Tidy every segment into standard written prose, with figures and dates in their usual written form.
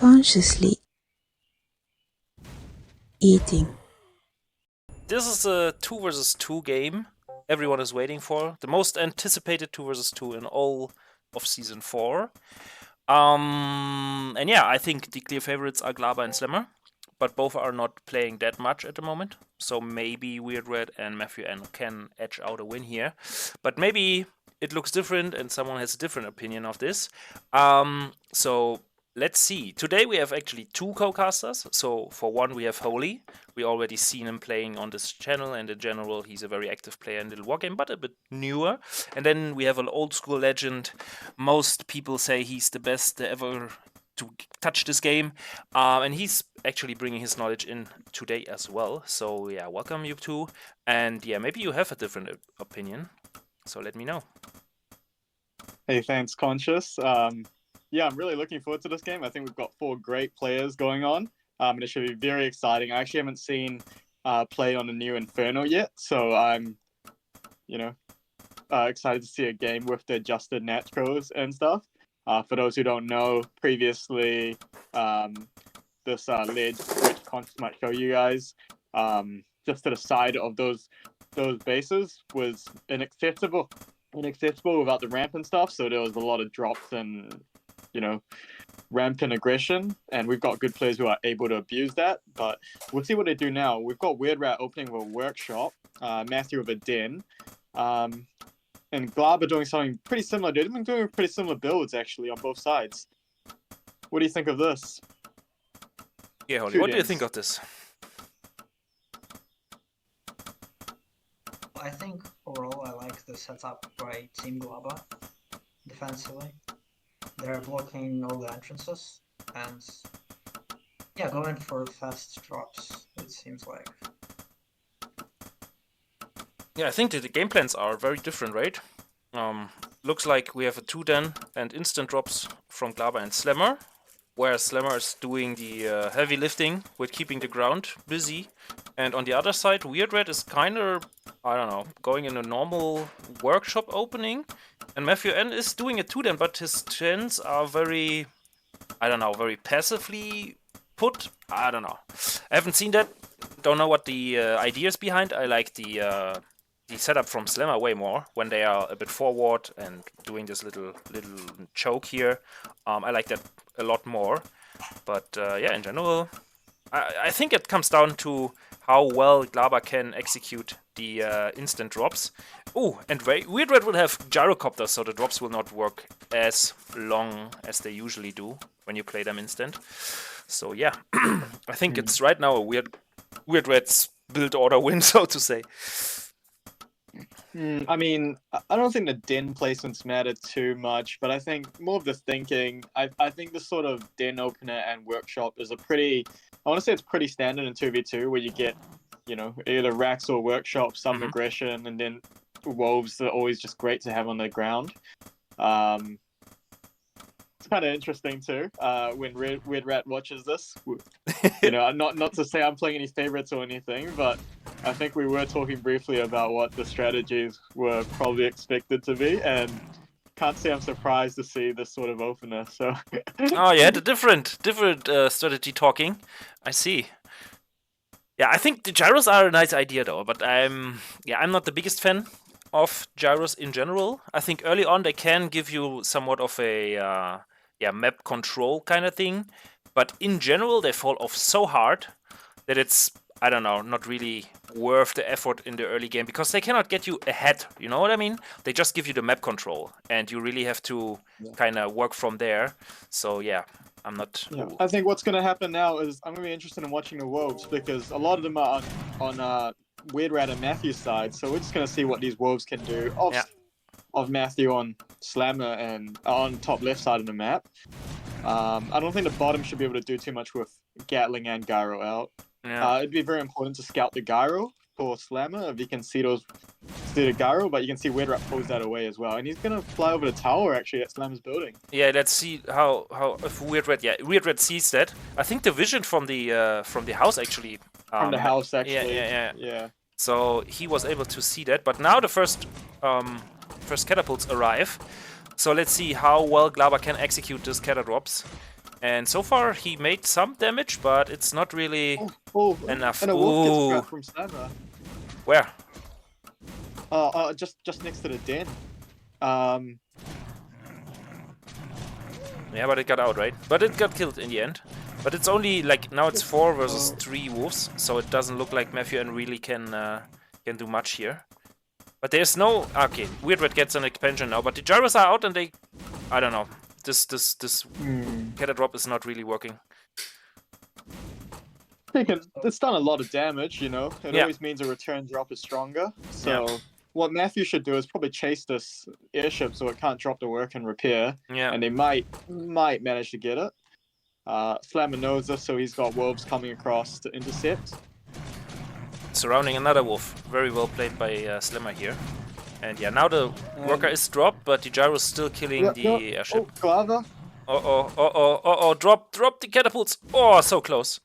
consciously eating. This is a 2 versus 2 game everyone is waiting for. The most anticipated 2 versus 2 in all of Season 4. And yeah, I think the clear favorites are Glaba and Slammer, but both are not playing that much at the moment. So maybe WeirdRat and MatthewN can edge out a win here. But maybe it looks different and someone has a different opinion of this. So let's see. Today we have actually 2 co-casters. So for one we have Holy. We already seen him playing on this channel, and in general he's a very active player in Little Wargame, but a bit newer. And then we have an old school legend. Most people say he's the best ever to touch this game, and he's actually bringing his knowledge in today as well. So yeah, welcome you two. And yeah, maybe you have a different opinion, so let me know. Hey, thanks, Conscious. Yeah, I'm really looking forward to this game. I think we've got 4 great players going on, and it should be very exciting. I actually haven't seen play on a new Inferno yet, so I'm, excited to see a game with the adjusted naturals and stuff. For those who don't know, previously, this ledge, which Conscious might show you guys, just to the side of those bases was inaccessible without the ramp and stuff, so there was a lot of drops and rampant aggression, and we've got good players who are able to abuse that. But we'll see what they do now. We've got WeirdRat opening with a workshop, Matthew with a den, and glaba doing something pretty similar. They've been doing pretty similar builds actually on both sides. What do you think of this? Yeah, Holly, what do you think of this? I think overall I like the setup by Team glaba defensively. They're blocking all the entrances and yeah, going for fast drops, it seems like. Yeah, I think that the game plans are very different, right? Looks like we have a 2-den and instant drops from Glaba and Slammer, whereas Slammer is doing the heavy lifting with keeping the ground busy. And on the other side, WeirdRat is kind of, I don't know, going in a normal workshop opening. And MatthewN is doing a 2-den, but his gens are very, I don't know, very passively put. I don't know. I haven't seen that. Don't know what the idea is behind. I like the setup from Slammer way more when they are a bit forward and doing this little choke here. I like that a lot more. But yeah, in general, I think it comes down to how well Glaba can execute the instant drops. Oh, and WeirdRat will have gyrocopters, so the drops will not work as long as they usually do when you play them instant. So yeah, I think it's right now a WeirdRat's build order win, so to say. I mean, I don't think the den placements matter too much, but I think more of the thinking. I think the sort of den opener and workshop is I want to say it's pretty standard in 2v2, where you get, either racks or workshop, some aggression, and then wolves are always just great to have on the ground. It's kind of interesting too when WeirdRat watches this. Not to say I'm playing any favorites or anything, but I think we were talking briefly about what the strategies were probably expected to be, and can't say I'm surprised to see this sort of opener. So. Oh yeah, the different strategy talking. I see. Yeah, I think the gyros are a nice idea though, but I'm not the biggest fan of gyros in general. I think early on they can give you somewhat of a map control kind of thing, but in general they fall off so hard that it's, I don't know, not really worth the effort in the early game, because they cannot get you ahead, you know what I mean? They just give you the map control, and you really have to kind of work from there. So yeah, I'm not... Yeah. I think what's going to happen now is I'm going to be interested in watching the wolves, because a lot of them are on WeirdRat and Matthew's side, so we're just going to see what these wolves can do of Matthew on Slammer and on top left side of the map. I don't think the bottom should be able to do too much with Gatling and Gyro out. Yeah. It'd be very important to scout the Gyro for Slammer if you can see the Gyro, but you can see WeirdRat pulls that away as well, and he's gonna fly over the tower actually at Slammer's building. Yeah, let's see how if WeirdRat sees that. I think the vision from the house actually. From the house actually. Yeah. So he was able to see that, but now the first catapults arrive. So let's see how well Glaba can execute this catadrops. And so far he made some damage, but it's not really enough. And a wolf gets Ooh, trapped from Slammer. where? Just next to the den. Yeah, but it got out, right? But it got killed in the end. But it's only like now it's 4 versus 3 wolves, so it doesn't look like MatthewN really can do much here. But there's no okay. WeirdRat gets an expansion now, but the gyros are out and they, I don't know. This Keta drop is not really working. It's done a lot of damage, you know. It Yeah. always means a return drop is stronger. So what Matthew should do is probably chase this airship so it can't drop the work and repair. Yeah. And they might manage to get it. Slammer knows this, so he's got wolves coming across to intercept. Surrounding another wolf. Very well played by Slammer here. And yeah, now the worker is dropped, but the gyro is still killing the airship. Oh, glaba. Drop the catapults. Oh, so close.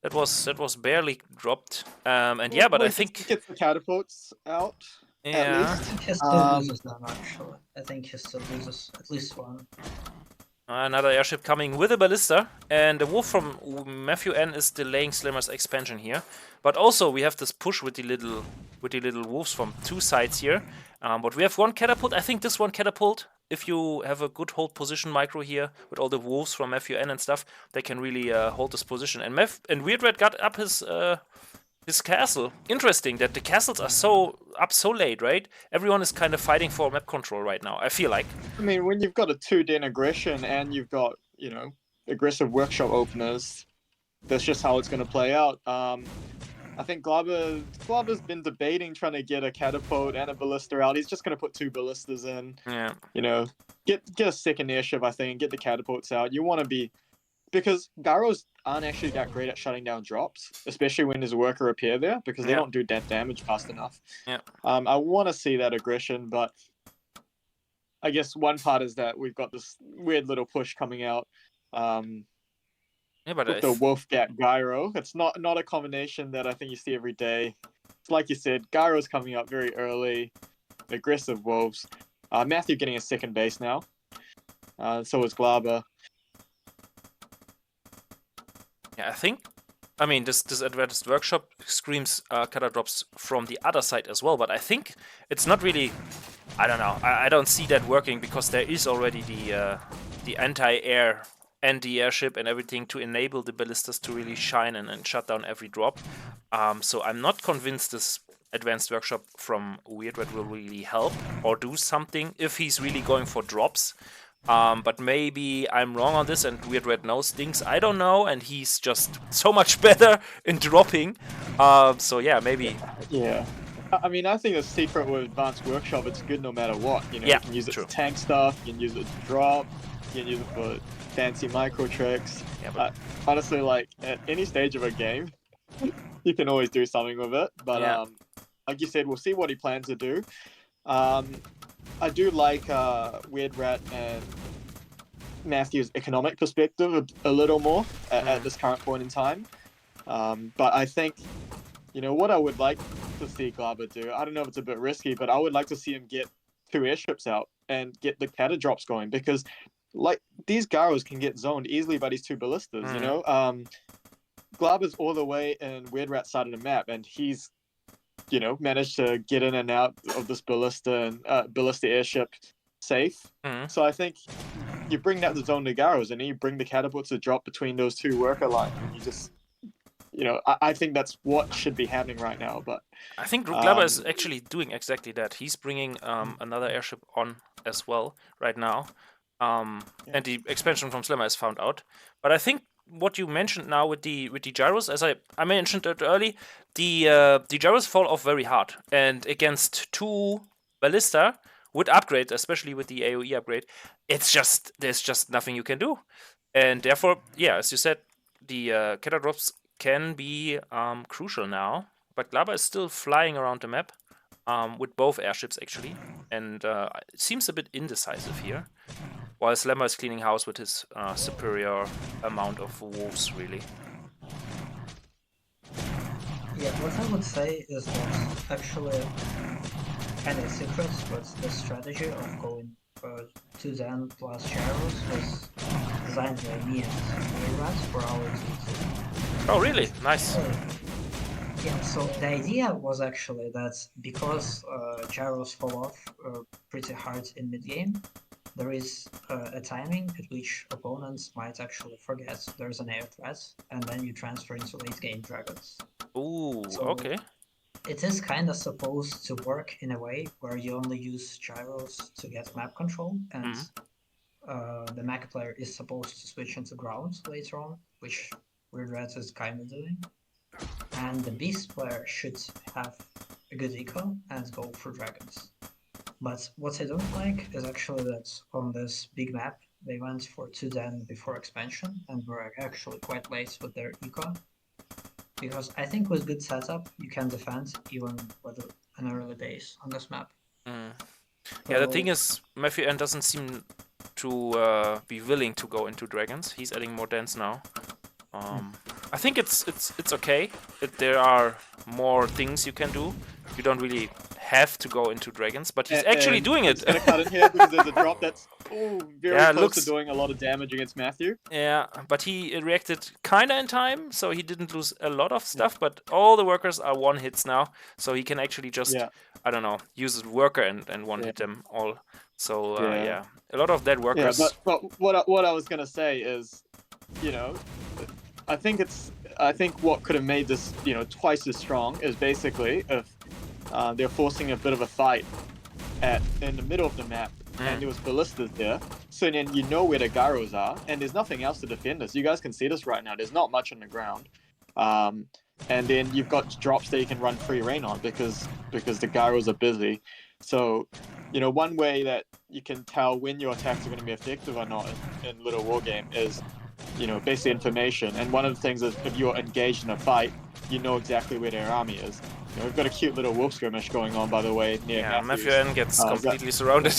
That was barely dropped. And yeah, but I think Gets the catapults out. yeah. At I least. think he still loses them, actually. I think he still loses at least one. Another airship coming with a ballista, and the wolf from MatthewN is delaying Slammer's expansion here. But also we have this push with the little wolves from 2 sides here. But we have one catapult. I think this one catapult, if you have a good hold position micro here with all the wolves from MatthewN and stuff, they can really hold this position. And WeirdRat got up his castle. Interesting that the castles are so late, right? Everyone is kind of fighting for map control right now, I feel like. I mean, when you've got a 2-den aggression and you've got, you know, aggressive workshop openers, that's just how it's going to play out. I think Glaba's been debating trying to get a catapult and a ballista out. He's just going to put 2 ballistas in. Yeah. You know, get a second airship, I think, get the catapults out. You want to be... Because gyros aren't actually that great at shutting down drops, especially when there's a worker repair there, because they don't do that damage fast enough. Yeah. I want to see that aggression, but I guess one part is that we've got this weird little push coming out Yeah, but with the wolf gap gyro. It's not a combination that I think you see every day. It's like you said, gyro's coming up very early, aggressive wolves. Matthew getting a second base now. So is Glaba. Yeah, I mean, this advanced workshop screams cutter drops from the other side as well, but I think it's not really, I don't know, I don't see that working because there is already the anti-air and the airship and everything to enable the ballistas to really shine and shut down every drop. So I'm not convinced this advanced workshop from WeirdRat will really help or do something if he's really going for drops. But maybe I'm wrong on this and WeirdRat knows things I don't know and he's just so much better in dropping. So yeah, maybe. Yeah. I mean, I think the secret with Advanced Workshop, it's good no matter what. You know, Yeah, you can use it true. to tank stuff, you can use it to drop, you can use it for fancy micro tricks. Yeah, but Honestly, like, at any stage of a game, you can always do something with it. But, Yeah. like you said, we'll see what he plans to do. I do like WeirdRat and Matthew's economic perspective a little more at this current point in time. But I think, you know, what I would like to see Glaba do, I don't know if it's a bit risky, but I would like to see him get 2 airships out and get the cata drops going because, like, these gyros can get zoned easily by these 2 ballistas, you know? Glaba's all the way in WeirdRat's side of the map, and he's, you know, managed to get in and out of this ballista and ballista airship safe. So I think you bring that to zone the gyros, and then you bring the catapults to drop between those 2 worker lines, and you just, you know, I think that's what should be happening right now. But I think Glaba is actually doing exactly that. He's bringing another airship on as well right now. And the expansion from Slammer is found out. But I think what you mentioned now with the gyros, as I mentioned it early, the gyros fall off very hard. And against 2 ballista with upgrade, especially with the AoE upgrade, there's just nothing you can do. And therefore, yeah, as you said, the Keta drops can be crucial now. But Glaba is still flying around the map with both airships actually, and it seems a bit indecisive here. While Slammer is cleaning house with his superior amount of wolves, really. Yeah, what I would say is that actually kind of secret, but the strategy of going for 2 Zen plus gyros was designed by me and WeirdRat for our team. Oh, really? Nice. Yeah, so the idea was actually that because gyros fall off pretty hard in mid-game, there is a timing at which opponents might actually forget there's an air threat, and then you transfer into late-game dragons. Ooh, So okay. it is kind of supposed to work in a way where you only use gyros to get map control, and the mech player is supposed to switch into ground later on, which WeirdRat is kind of doing. And the beast player should have a good eco and go for dragons. But what I don't like is actually that on this big map, they went for 2 den before expansion and were actually quite late with their eco. Because I think with good setup, you can defend even with an early base on this map. Yeah, the thing is, MatthewN doesn't seem to be willing to go into dragons. He's adding more dens now. I think it's okay. There are more things you can do. You don't really have to go into dragons, but he's actually doing it. I'm just gonna cut in here because there's a drop that's very close to doing a lot of damage against Matthew. Yeah, but he reacted kinda in time, so he didn't lose a lot of stuff. But all the workers are one hits now, so he can actually just I don't know, use his worker and one hit them all. So yeah, a lot of dead workers. Yeah, but what I was gonna say is, you know, I think what could have made this, you know, twice as strong is basically if they're forcing a bit of a fight in the middle of the map, and there was ballistas there, so then you know where the gyros are, and there's nothing else to defend us. You guys can see this right now. There's not much on the ground, and then you've got drops that you can run free reign on because the gyros are busy. So, you know, one way that you can tell when your attacks are going to be effective or not in Little War Game is, you know, basic information. And one of the things is if you're engaged in a fight, you know exactly where their army is. You know, we've got a cute little wolf skirmish going on, by the way, near MatthewN gets completely surrounded.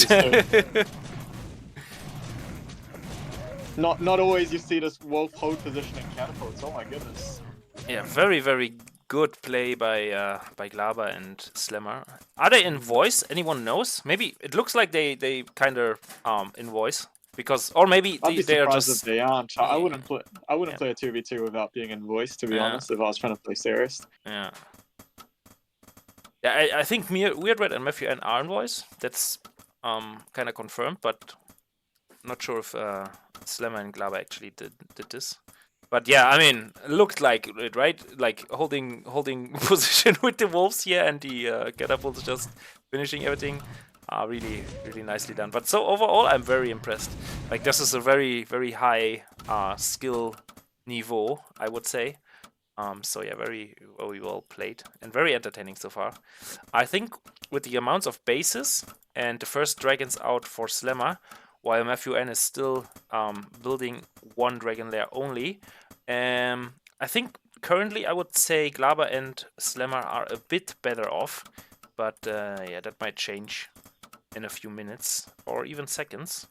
Not always you see this wolf hold position in catapults. Oh my goodness. Yeah, very, very good play by glaba and Slammer. Are they in voice? Anyone knows? Maybe it looks like they kind of in voice. Because, or maybe they are just. If they aren't. I wouldn't play a 2v2 without being in voice, to be honest. If I was trying to play serious. Yeah. Yeah, I think WeirdRat and MatthewN are in voice. That's kind of confirmed, but not sure if Slammer and glaba actually did this. But yeah, I mean, it looked like it, right? Like holding position with the wolves here, and the catapults just finishing everything. Really, really nicely done. But so overall, I'm very impressed. Like, this is a very, very high skill niveau, I would say. So yeah, very, very well played and very entertaining so far. I think with the amounts of bases and the first dragons out for Slammer, while MatthewN is still building one dragon lair only, I think currently I would say glaba and Slammer are a bit better off. But yeah, that might change in a few minutes or even seconds.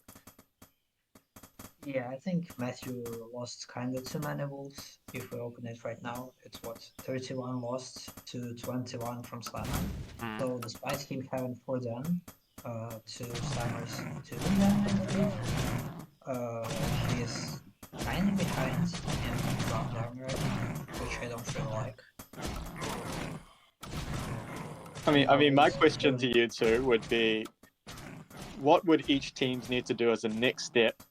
Yeah, I think Matthew lost kind of too many wolves. If we open it right now, it's 31 lost to 21 from Slammer. So despite him having 4 den to Slammer's 2 den, I believe, he is kind of behind in ground armor right now, which I don't really like. I mean, my question to you two would be, what would each team need to do as a next step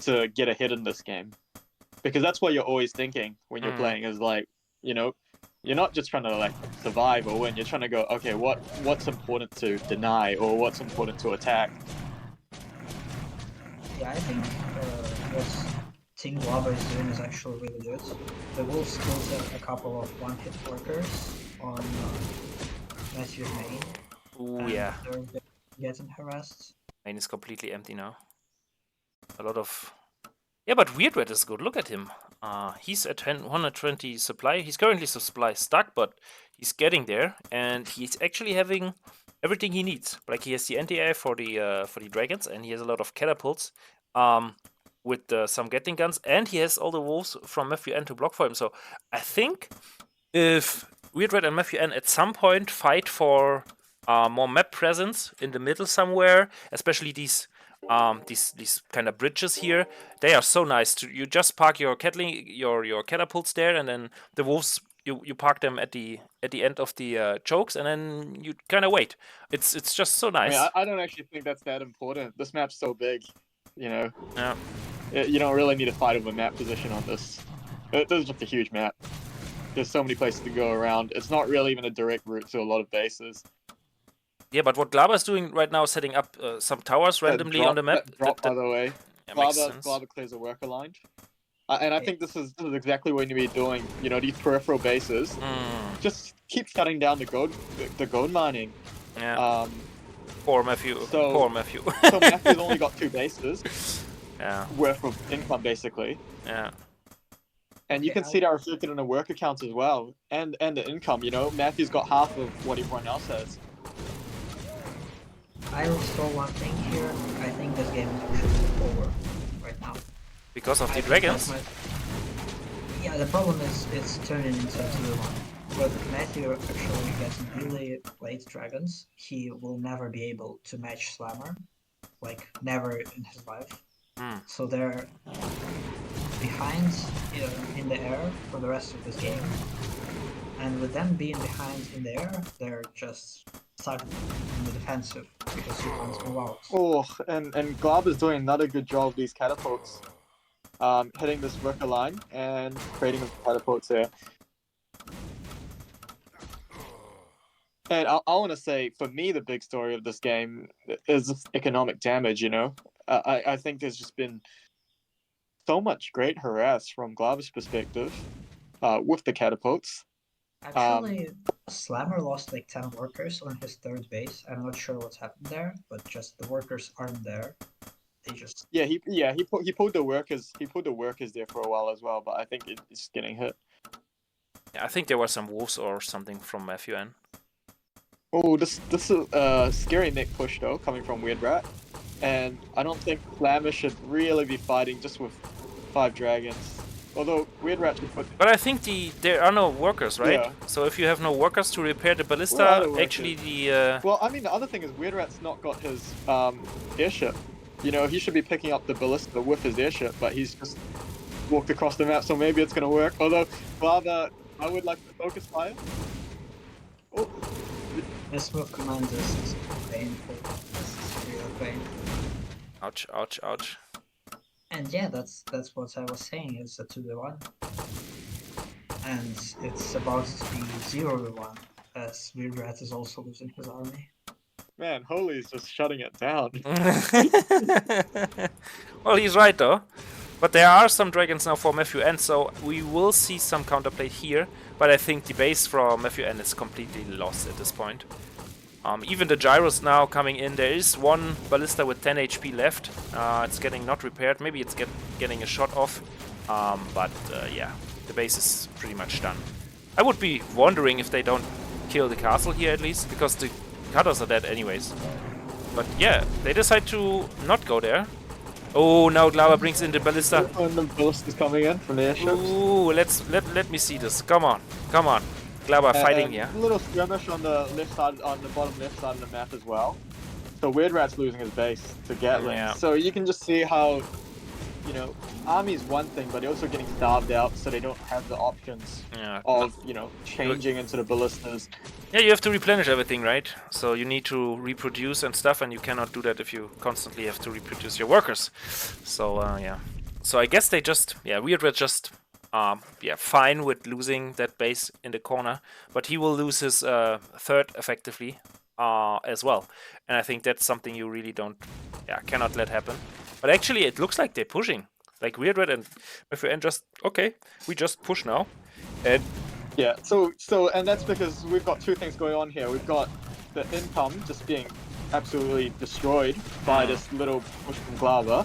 to get ahead in this game? Because that's what you're always thinking when you're playing, is like, you know, you're not just trying to like survive or win. You're trying to go, okay, what's important to deny or what's important to attack? Yeah, I think what Team glaba is doing is actually really good. The wolves killed a couple of one-hit workers on Matthew's main. Ooh, yeah. They're getting harassed. Main is completely empty now. A lot of... Yeah, but WeirdRat is good. Look at him. He's at 120 supply. He's currently supply stuck, but he's getting there. And he's actually having everything he needs. Like, he has the anti-air for the dragons, and he has a lot of catapults with some Gatling guns. And he has all the wolves from MatthewN to block for him. So I think if WeirdRat and MatthewN at some point fight for more map presence in the middle somewhere, especially these these kind of bridges here. They are so nice. You just park your your catapults there, and then the wolves you park them at the end of the chokes, and then you kind of wait. It's just so I nice. mean, I don't actually think that's that important. This map's so big, you know. Yeah. You don't really need to fight over map position on this. This is just a huge map. There's so many places to go around. It's not really even a direct route to a lot of bases. Yeah, but what glaba is doing right now is setting up some towers randomly on the map. That drop, by the way. Yeah, makes sense. glaba clears a work aligned. And I think this is exactly what you need to be doing. You know, these peripheral bases. Just keep shutting down the gold mining. Yeah. Poor Matthew. So, Poor Matthew. So Matthew's only got 2 bases. Yeah. Worth of income, basically. Yeah. And you can see that reflected in the work accounts as well, and the income. You know, Matthew's got half of what everyone else has. I saw one thing here. I think this game is pushing over right now. Because of the dragons? Yeah, the problem is it's turning into a 2-1. But Matthew actually gets really late dragons. He will never be able to match Slammer. Like, never in his life. So they're behind in the air for the rest of this game. And with them being behind in the air, they're just stuck in the defensive because you can't move out. Oh, and Glaba's doing another good job of these catapults. Hitting this worker line and creating catapults here. And I want to say, for me, the big story of this game is economic damage, you know? I think there's just been so much great harass from Glaba's perspective with the catapults. Actually, Slammer lost like 10 workers on his 3rd base. I'm not sure what's happened there, but just the workers aren't there. They just... Yeah, he pulled the workers there for a while as well, but I think it's getting hit. Yeah, I think there were some wolves or something from MatthewN. Oh, this is a scary neck push though, coming from WeirdRat. And I don't think Slammer should really be fighting just with 5 dragons. Although WeirdRat should put... But I think there are no workers, right? Yeah. So if you have no workers to repair the ballista, actually the... Well, I mean, the other thing is WeirdRat's not got his airship. You know, he should be picking up the ballista with his airship, but he's just walked across the map, so maybe it's going to work. Although, Glaba, I would like to focus fire. Oh. This move command is painful. This is real painful. Ouch, ouch, ouch. And yeah, that's what I was saying. It's a 2-1, and it's about to be 0-1, as WeirdRat is also losing his army. Man, Holy is just shutting it down. Well, he's right though. But there are some dragons now for MatthewN, so we will see some counterplay here. But I think the base from MatthewN is completely lost at this point. Even the gyros now coming in. There is one ballista with 10 HP left. It's getting not repaired. Maybe it's getting a shot off. Yeah, the base is pretty much done. I would be wondering if they don't kill the castle here at least, because the cutters are dead anyways. But yeah, they decide to not go there. Oh, now Glaba brings in the ballista. And the ballista's coming in from the airships. Ooh, let me see this. Come on, come on. Glaba fighting here. A little skirmish on the left side, on the bottom left side of the map as well. So WeirdRat's losing his base to Gatling. Yeah. So you can just see how, you know, army's one thing, but they're also getting starved out, so they don't have the options of, you know, changing into the ballistas. Yeah, you have to replenish everything, right? So you need to reproduce and stuff, and you cannot do that if you constantly have to reproduce your workers. So yeah. So I guess they just, WeirdRat just, fine with losing that base in the corner, but he will lose his 3rd effectively as well. And I think that's something you really cannot let happen. But actually, it looks like they're pushing. Like WeirdRat and MatthewN just, okay, we just push now. And yeah, so and that's because we've got 2 things going on here. We've got the income just being absolutely destroyed by this little push from Glaba.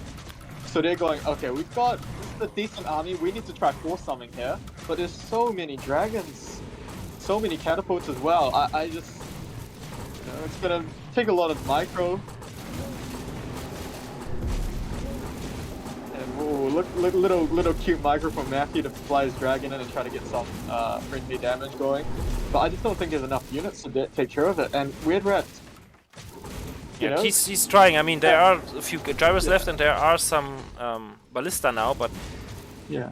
So they're going, okay, we've got a decent army, we need to try force something here. But there's so many dragons, so many catapults as well. I just, you know, it's gonna take a lot of micro. Ooh, look, little cute micro from Matthew to fly his dragon in and try to get some friendly damage going. But I just don't think there's enough units to take care of it. And WeirdRat, You Yeah, know? he's trying. I mean, there are a few gyros left, and there are some ballista now, but Yeah.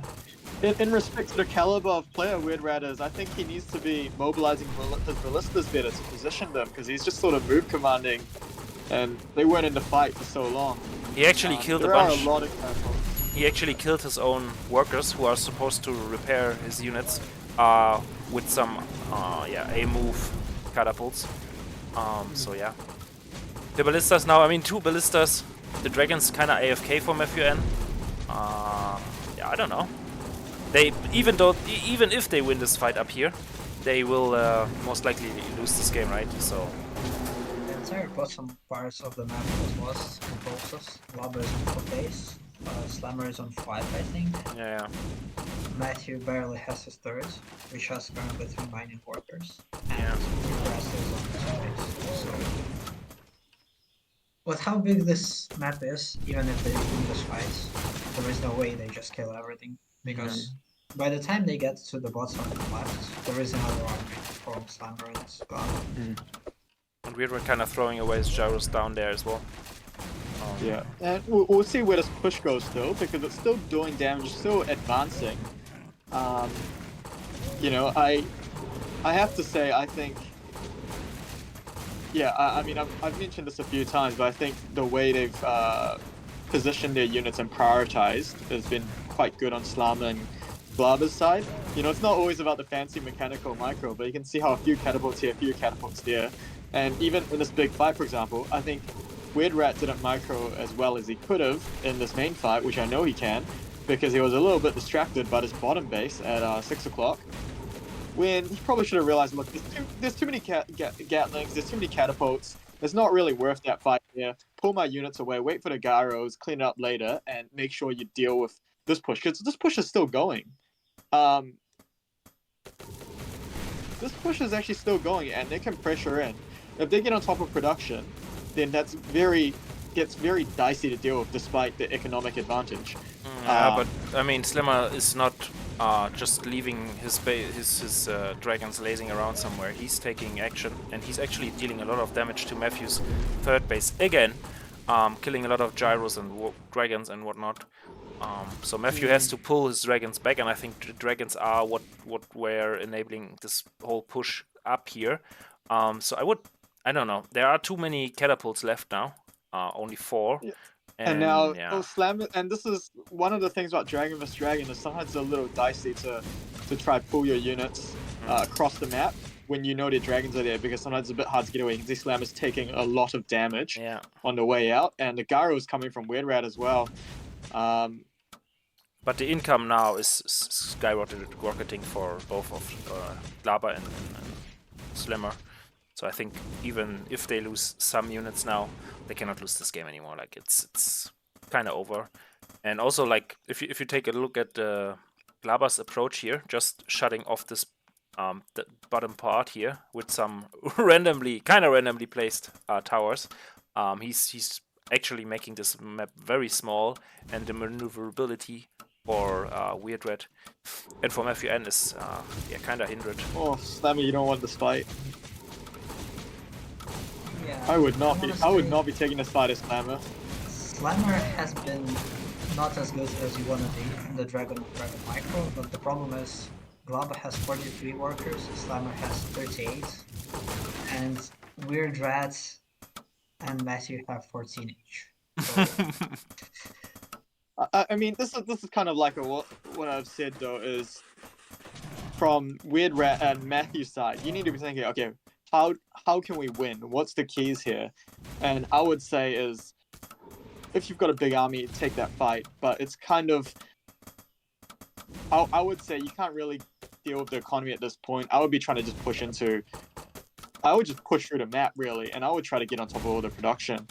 In respect to the caliber of player WeirdRat is, I think he needs to be mobilizing his ballistas better to position them, because he's just sort of move commanding, and they weren't in the fight for so long. he actually killed a There are a bunch. lot of catapults. He actually killed his own workers who are supposed to repair his units with some A move catapults. So yeah. The ballistas now, I mean 2 ballistas. The dragons kinda AFK for MatthewN. Yeah, I don't know. They even if they win this fight up here, they will most likely lose this game, right? So The entire bottom parts of the map was lost in process. Glaba is on 4 days. Slammer is on 5, I think. yeah. Matthew barely has his third, which has currently 3 mining workers. And Yeah. the rest is on 2 days. So, with how big this map is, even if they win this fight, there is no way they just kill everything. Because by the time they get to the bottom left, there is another army from Slammer and Glaba. And we're kind of throwing away his gyros down there as well. Yeah, and we'll see where this push goes still, because it's still doing damage, still advancing. You know, I have to say, I think, yeah, I mean, I've mentioned this a few times, but I think the way they've positioned their units and prioritized has been quite good on Slammer and Glaba's side. You know, it's not always about the fancy mechanical micro, but you can see how a few catapults here, a few catapults there, and even in this big fight, for example, I think WeirdRat didn't micro as well as he could have in this main fight, which I know he can, because he was a little bit distracted by his bottom base at 6 o'clock, when he probably should have realized, look, there's too many Gatlings, there's too many catapults, it's not really worth that fight here. Pull my units away, wait for the gyros, clean it up later, and make sure you deal with this push, because this push is still going. This push is actually still going, and they can pressure in. If they get on top of production, then gets very dicey to deal with, despite the economic advantage. Yeah, but I mean, Slammer is not just leaving his dragons lazing around somewhere. He's taking action, and he's actually dealing a lot of damage to Matthew's third base again, killing a lot of gyros and dragons and whatnot. So Matthew has to pull his dragons back, and I think the dragons are what were enabling this whole push up here. So I don't know. There are too many catapults left now. Only 4. Yeah. And now, yeah. Slammer, and this is one of the things about Dragon vs Dragon, is sometimes it's a little dicey to try pull your units across the map when you know the dragons are there, because sometimes it's a bit hard to get away. You can see Slammer's taking a lot of damage on the way out, and the gyro is coming from WeirdRat as well. But the income now is skyrocketing for both of Glaba and Slammer. So I think even if they lose some units now, they cannot lose this game anymore. Like it's kind of over. And also, like if you take a look at Glaba's approach here, just shutting off this the bottom part here with some randomly placed towers, he's actually making this map very small, and the maneuverability for WeirdRat and for MatthewN is kind of hindered. Oh, Slammer, you don't want this fight. Yeah, I would not be taking this fight as Slammer. Slammer has been not as good as you want to be in the Dragon Micro, but the problem is Glaba has 43 workers, Slammer has 38, and WeirdRat and Matthew have 14 each. So, I mean, this is kind of like what I've said though, is from WeirdRat and Matthew's side, you need to be thinking, okay, how can we win? What's the keys here? And I would say is, if you've got a big army, take that fight. But it's kind of, I would say you can't really deal with the economy at this point. I would be trying to just push through the map really, and I would try to get on top of all the production.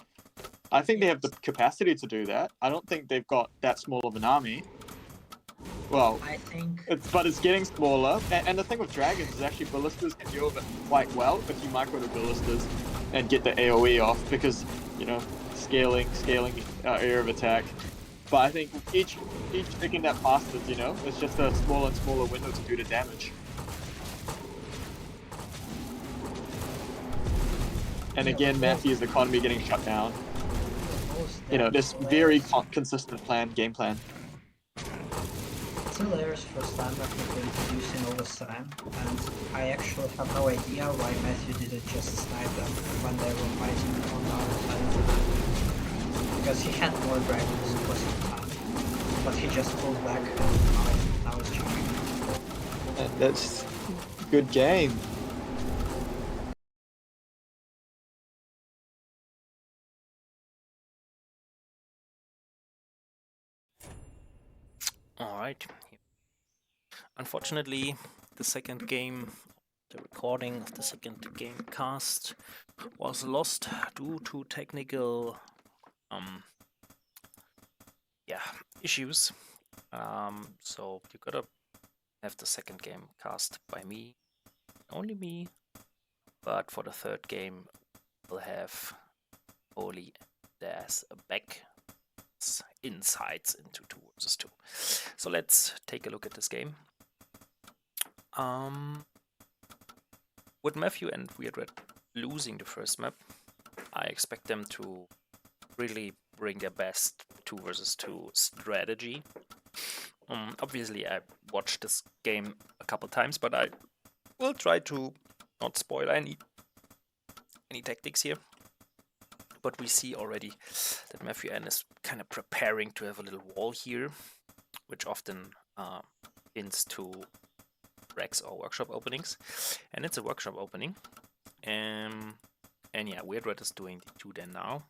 I think they have the capacity to do that. I don't think they've got that small of an army. Well, I think but it's getting smaller, and the thing with dragons is actually ballistas can deal with it quite well if you micro the ballistas and get the AOE off, because you know, scaling area of attack. But I think each second that passes, you know, it's just a smaller and smaller window to do the damage. And Yeah, again, we're both- Matthew's economy getting shut down. we're both You know, down this two very layers. consistent game plan. 2 layers for Slam that we've been producing all this time, and I actually have no idea why Matthew didn't just snipe them when they were fighting on the other side of the map. Because he had more dragons for some time, but he just pulled back and now he's charging. That's good game. Alright. Unfortunately, the second game, the recording of the second game cast was lost due to technical issues. So you gotta have the second game cast by me, only me. But for the third game, we'll have Oli as a back insights into 2 versus 2. So let's take a look at this game. With Matthew and WeirdRat losing the first map, I expect them to really bring their best 2 versus 2 strategy. Obviously, I watched this game a couple times, but I will try to not spoil any tactics here. But we see already that MatthewN is kind of preparing to have a little wall here, which often hints to Rex or workshop openings. And it's a workshop opening. And yeah, WeirdRat is doing the 2 den now.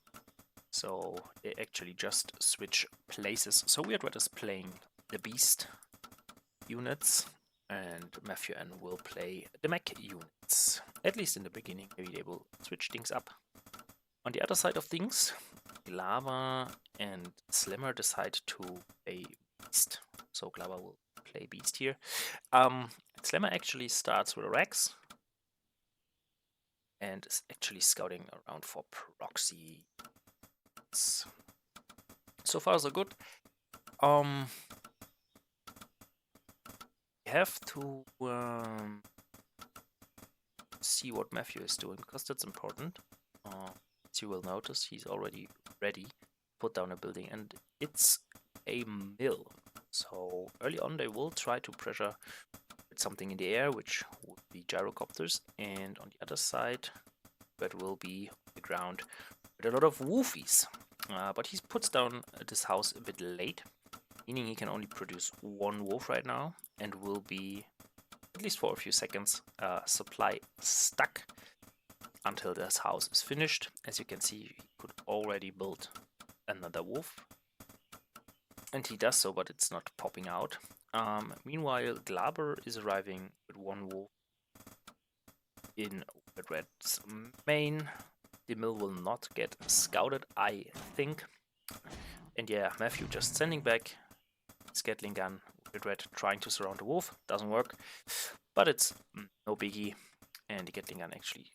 So they actually just switch places. So WeirdRat is playing the Beast units, and MatthewN will play the Mech units. At least in the beginning, maybe they will switch things up. On the other side of things, Glaba and Slimmer decide to play Beast. So Glaba will play Beast here. Slimmer actually starts with a Rex and is actually scouting around for proxy. So far so good. We have to see what Matthew is doing, because that's important. As you will notice, he's already ready to put down a building, and it's a mill. So early on they will try to pressure with something in the air, which would be gyrocopters, and on the other side that will be the ground with a lot of woofies. But he puts down this house a bit late, meaning he can only produce 1 wolf right now, and will be, at least for a few seconds, supply stuck until this house is finished. As you can see, he could already build another wolf, and he does so, but it's not popping out. Meanwhile, Glaber is arriving with 1 wolf in WeirdRat's main. The mill will not get scouted, I think. And yeah, Matthew just sending back his Gatling gun. WeirdRat trying to surround the wolf, doesn't work, but it's no biggie. And the Gatling gun actually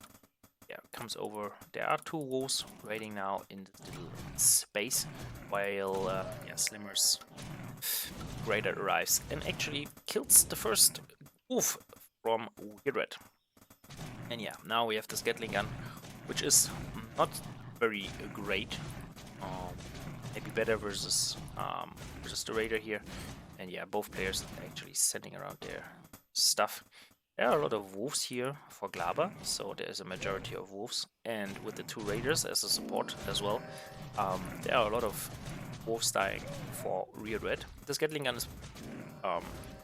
comes over. There are 2 wolves waiting now in this little space, while Slimmer's Raider arrives and actually kills the first wolf from WeirdRat. And yeah, now we have this Gatling gun, which is not very great. Maybe better versus the Raider here. And yeah, both players are actually sending around their stuff. There are a lot of wolves here for Glaba, so there's a majority of wolves. And with the 2 Raiders as a support as well, there are a lot of wolves dying for WeirdRat. This Gatling gun is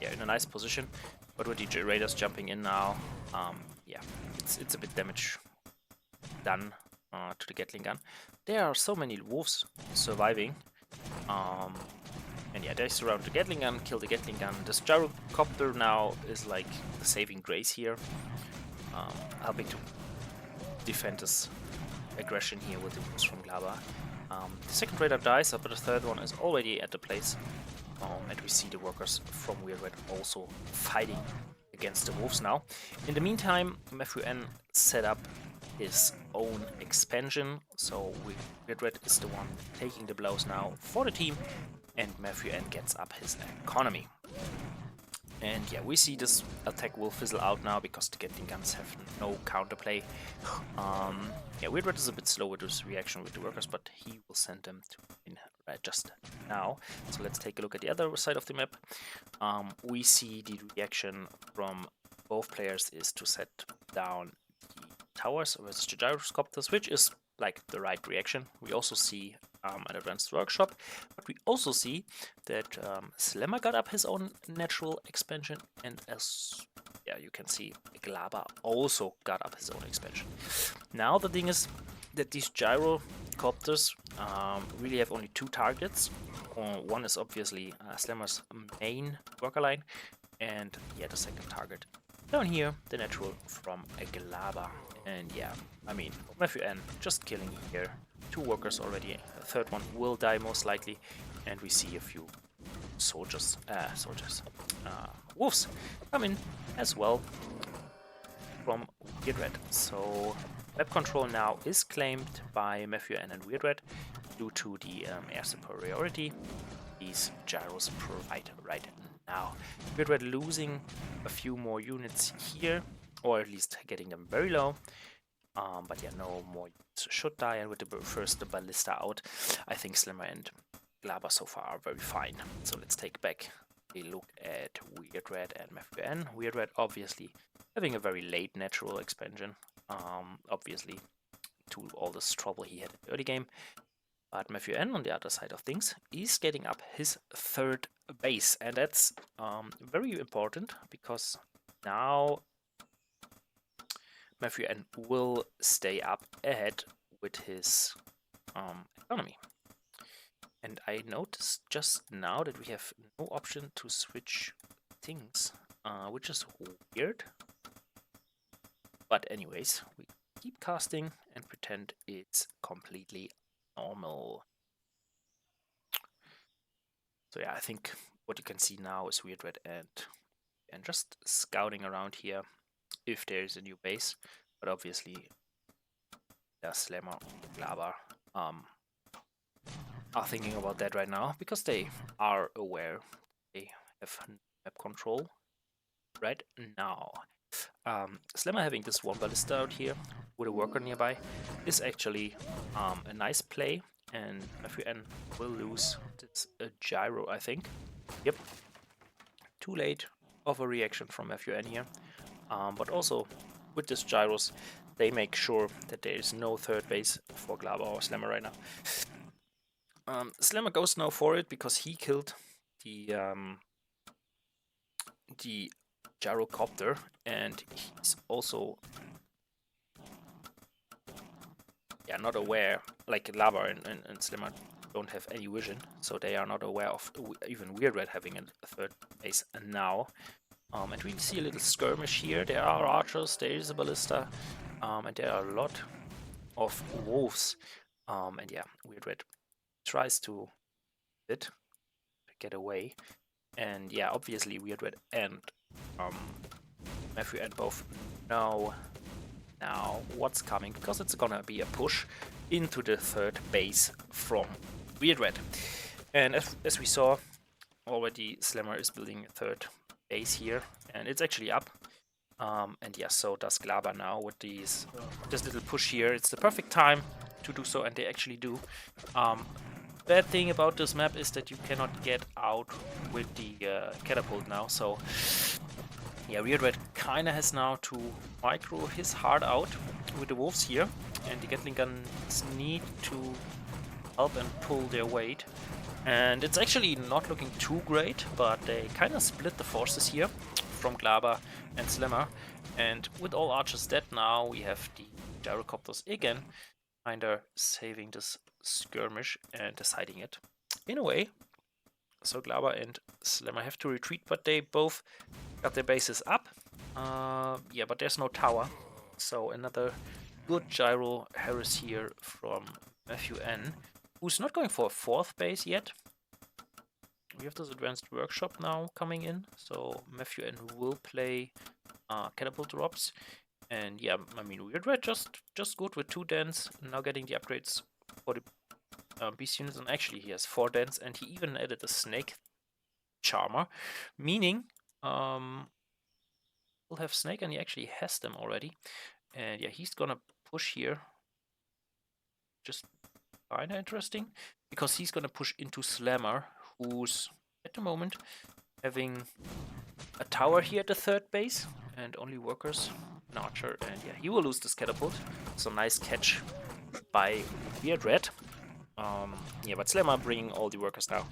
in a nice position, but with the Raiders jumping in now, it's a bit damage done to the Gatling gun. There are so many wolves surviving. And yeah, they surround the Gatling gun, kill the Gatling gun. This gyrocopter now is like the saving grace here, helping to defend this aggression here with the wolves from Glaba. The second Raider dies, but the third one is already at the place. And we see the workers from WeirdRat also fighting against the wolves now. In the meantime, MatthewN set up his own expansion, so WeirdRat is the one taking the blows now for the team, and MatthewN gets up his economy. And yeah, we see this attack will fizzle out now because the Gatling guns have no counterplay. Yeah, WeirdRat is a bit slow with his reaction with the workers, but he will send them to in just now. So let's take a look at the other side of the map. We see the reaction from both players is to set down the towers versus the gyroscopters, which is like the right reaction. We also see an advanced workshop, but we also see that Slammer got up his own natural expansion, and as yeah, you can see, glaba also got up his own expansion. Now the thing is that these gyrocopters really have only two targets. One is obviously Slammer's main worker line, and yeah, the second target down here, the natural from a glaba. And yeah, I mean, MatthewN just killing here. Two workers already. A third one will die most likely, and we see a few wolves come in as well from WeirdRat. So map control now is claimed by MatthewN and WeirdRat due to the air superiority these gyros provide right now. WeirdRat losing a few more units here, or at least getting them very low. But yeah, no more units should die, and with the first ballista out, I think Slammer and glaba so far are very fine. So let's take back a look at WeirdRat and MatthewN. WeirdRat obviously having a very late natural expansion, obviously to all this trouble he had in the early game. But MatthewN, on the other side of things, is getting up his third base, and that's very important because now MatthewN will stay up ahead with his economy. And I noticed just now that we have no option to switch things, which is weird. But anyways, we keep casting and pretend it's completely normal. So yeah, I think what you can see now is WeirdRat and just scouting around here if there is a new base, but obviously Slammer and glaba are thinking about that right now because they are aware they have map control right now. Slammer having this one ballista out here with a worker nearby is actually a nice play, and MatthewN will lose this gyro, I think. Yep, too late of a reaction from MatthewN here. But also with this gyros, they make sure that there is no third base for glaba or Slammer right now. Slammer goes now for it because he killed the gyrocopter, and he's also not aware, like glaba and Slammer don't have any vision, so they are not aware of even WeirdRat having a third base now. And we see a little skirmish here. There are archers, there is a ballista, and there are a lot of wolves. And yeah, WeirdRat tries to get away. And yeah, obviously WeirdRat and MatthewN both know now what's coming, because it's gonna be a push into the third base from WeirdRat. And as we saw already, Slammer is building a third base here, and it's actually up. And yeah, so does glaba now with this little push here. It's the perfect time to do so, and they actually do. Bad thing about this map is that you cannot get out with the catapult now, so yeah, WeirdRat kinda has now to micro his heart out with the wolves here, and the Gatling guns need to help and pull their weight. And it's actually not looking too great, but they kind of split the forces here from glaba and Slammer. And with all archers dead now, we have the gyrocopters again, kind of saving this skirmish and deciding it in a way. So glaba and Slammer have to retreat, but they both got their bases up. Yeah, but there's no tower. So another good gyro Harris here from MatthewN, who's not going for a fourth base yet. We have this advanced workshop now coming in, so MatthewN will play catapult drops. And yeah, I mean, WeirdRat just good with 2 dens, now getting the upgrades for the beast units, and actually he has 4 dens, and he even added a snake charmer, meaning We'll have Snake, and he actually has them already. And yeah, he's gonna push here. Just kinda interesting, because he's gonna push into Slammer, who's at the moment having a tower here at the third base, and only workers, an archer, and yeah, he will lose this catapult. So nice catch by WeirdRat. Yeah, but Slammer bringing all the workers now.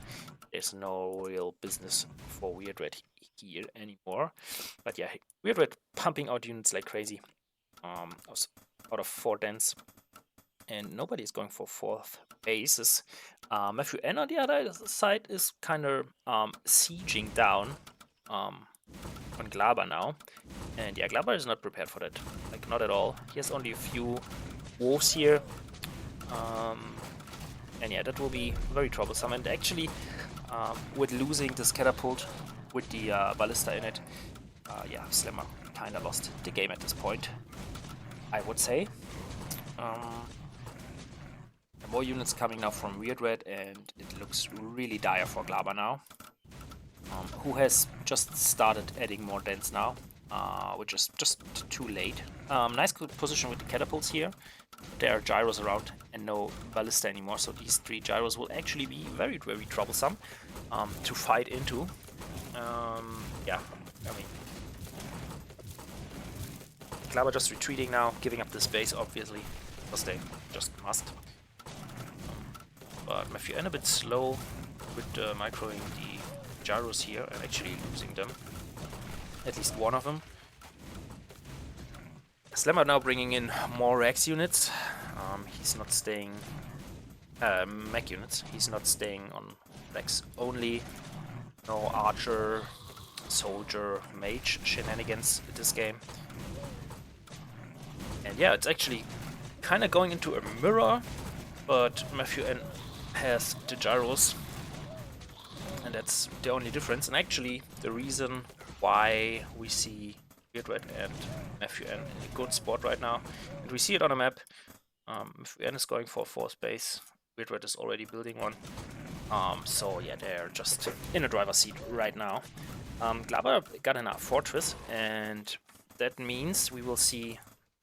There's no real business for WeirdRat here anymore. But yeah, WeirdRat pumping out units like crazy. Out of 4 dens. And nobody is going for 4th bases. MatthewN on the other side is kind of sieging down on Glaba now. And yeah, Glaba is not prepared for that. Like, not at all. He has only a few wolves here. And yeah, that will be very troublesome. And actually, with losing this catapult with the ballista in it, yeah, Slammer kind of lost the game at this point, I would say. More units coming now from WeirdRat, and it looks really dire for Glaba now, who has just started adding more dens now, which is just too late. Nice good position with the catapults here. There are gyros around and no ballista anymore, so these 3 gyros will actually be very, very troublesome to fight into. Yeah, I mean, Glaba just retreating now, giving up the space, obviously, because they just must. But MatthewN a bit slow with microing the gyros here and actually losing them. At least one of them. Slammer now bringing in more Rex units. He's not staying... mech units. He's not staying on Rex only. No archer, soldier, mage shenanigans this game. And yeah, it's actually kind of going into a mirror, but MatthewN has the gyros, and that's the only difference. And actually, the reason why we see WeirdRat and MatthewN in a good spot right now, and we see it on a map. MatthewN is going for 4th base. WeirdRat is already building one. So yeah, they're just in a driver's seat right now. Glaba got in a fortress, and that means we will see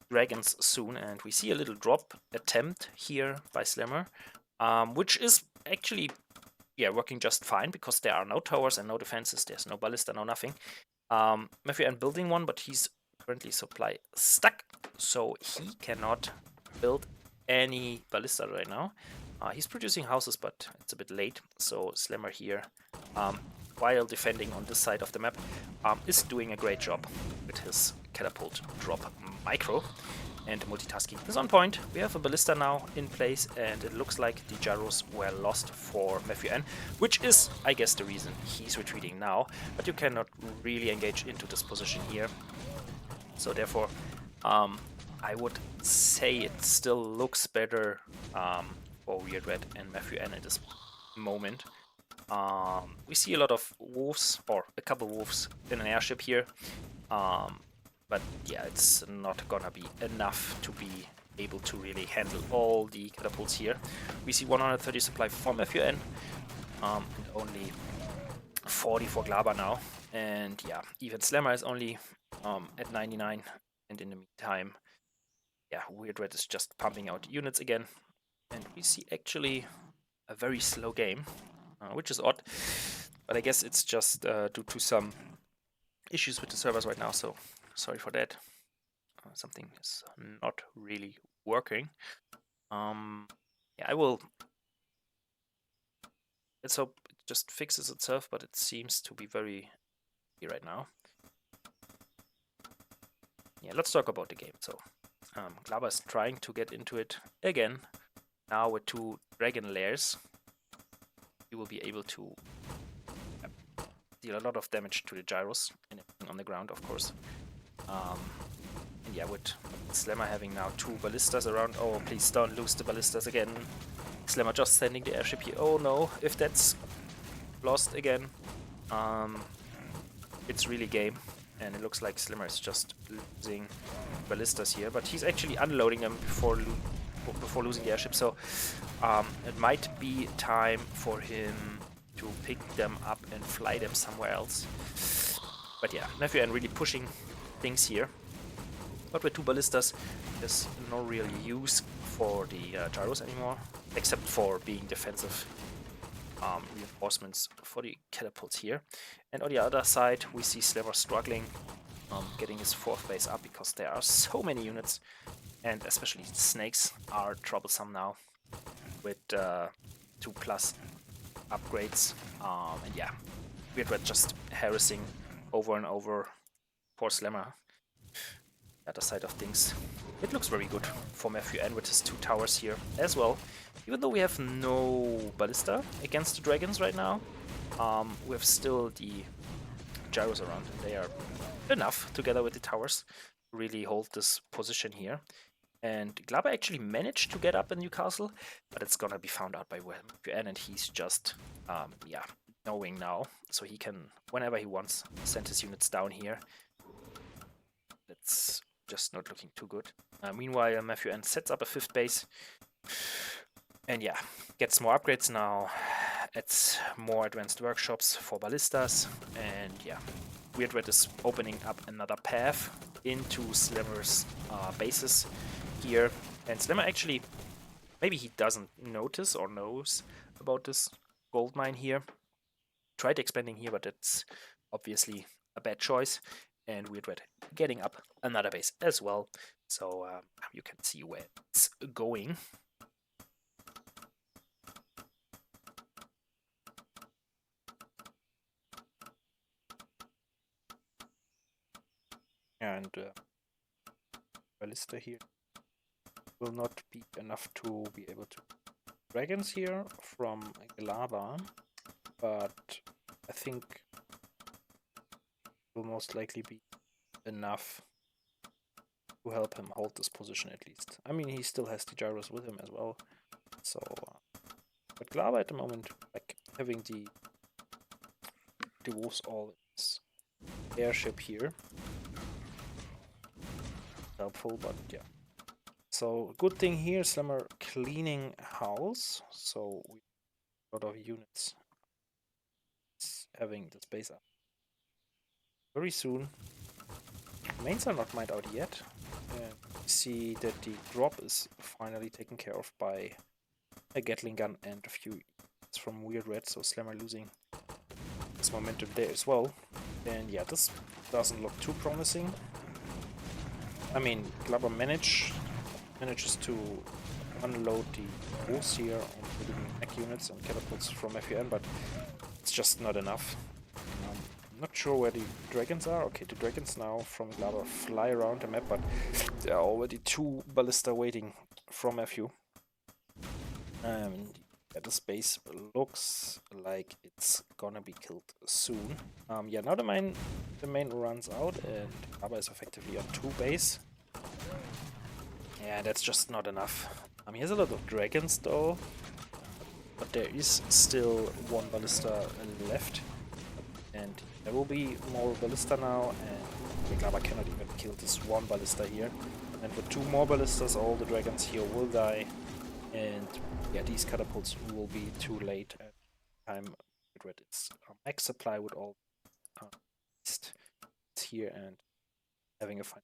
dragons soon, and we see a little drop attempt here by Slammer, which is actually, yeah, working just fine, because there are no towers and no defenses. There's no ballista, no nothing. MatthewN building one, but he's currently supply stuck, so he cannot build any ballista right now. He's producing houses, but it's a bit late, so Slammer here, while defending on this side of the map, is doing a great job with his catapult drop micro, and multitasking is on point. We have a ballista now in place, and it looks like the gyros were lost for MatthewN, which is, I guess, the reason he's retreating now, but you cannot really engage into this position here. So therefore, I would say it still looks better for WeirdRat and MatthewN at this moment. We see a lot of wolves, or a couple wolves in an airship here, but yeah, it's not gonna be enough to be able to really handle all the catapults here. We see 130 supply for MatthewN, and only 40 for Glaba now, and yeah, even Slammer is only at 99, and in the meantime, yeah, WeirdRat is just pumping out units again, and we see actually a very slow game, which is odd, but I guess it's just due to some issues with the servers right now, so sorry for that. Something is not really working. Yeah, I will... Let's hope it just fixes itself, but it seems to be very right now. Yeah, let's talk about the game. So, Glaba is trying to get into it again. Now with 2 dragon layers, you will be able to deal a lot of damage to the gyros and everything on the ground, of course. And yeah, with Slammer having now 2 ballistas around. Oh, please don't lose the ballistas again. Slammer just sending the airship here. Oh no, if that's lost again, it's really game. And it looks like Slammer is just losing ballistas here, but he's actually unloading them before losing the airship, so it might be time for him to pick them up and fly them somewhere else. But yeah, MatthewN really pushing things here. But with 2 ballistas, there's no real use for the gyros anymore, except for being defensive reinforcements for the catapults here. And on the other side, we see Sliver struggling, getting his 4th base up because there are so many units, and especially snakes are troublesome now with 2+ upgrades. And yeah, WeirdRat just harassing over and over poor Slammer. Other side of things, it looks very good for MatthewN with his 2 towers here as well. Even though we have no ballista against the dragons right now, we have still the gyros around, and they are enough together with the towers to really hold this position here. And glaba actually managed to get up in Newcastle, but it's gonna be found out by MatthewN, and he's just yeah, knowing now, so he can, whenever he wants, send his units down here. It's just not looking too good. Meanwhile, MatthewN sets up a 5th base, and yeah, gets more upgrades now. It's more advanced workshops for ballistas, and yeah, WeirdRat is opening up another path into Slammer's bases here. And Slammer actually, maybe he doesn't notice or knows about this gold mine here. Tried expanding here, but it's obviously a bad choice. And WeirdRat getting up another base as well, so you can see where it's going. And ballista here will not be enough to be able to dragons here from glaba, but I think will most likely be enough to help him hold this position at least. I mean, he still has the gyros with him as well, so but glaba at the moment, like having the wolves all in his airship here, helpful. But yeah, so good thing here, Slammer cleaning house, so we have a lot of units having the space up very soon. Mains are not mined out yet. We see that the drop is finally taken care of by a Gatling gun and a few hits from WeirdRat, so Slammer losing his momentum there as well. And yeah, this doesn't look too promising. I mean, glaba manages to unload the wolves here on the mech units and catapults from MatthewN, but it's just not enough. Not sure where the dragons are. Okay, the dragons now from glaba fly around the map, but there are already 2 ballista waiting from Matthew. Yeah, the space looks like it's gonna be killed soon. Yeah, now the main runs out, and glaba is effectively on 2 base. Yeah, that's just not enough. He has a lot of dragons though, but there is still 1 ballista left. And there will be more ballista now, and the glaba cannot even kill this 1 ballista here. And with 2 more ballistas, all the dragons here will die. And yeah, these catapults will be too late at the time it's max supply with all here and having a fight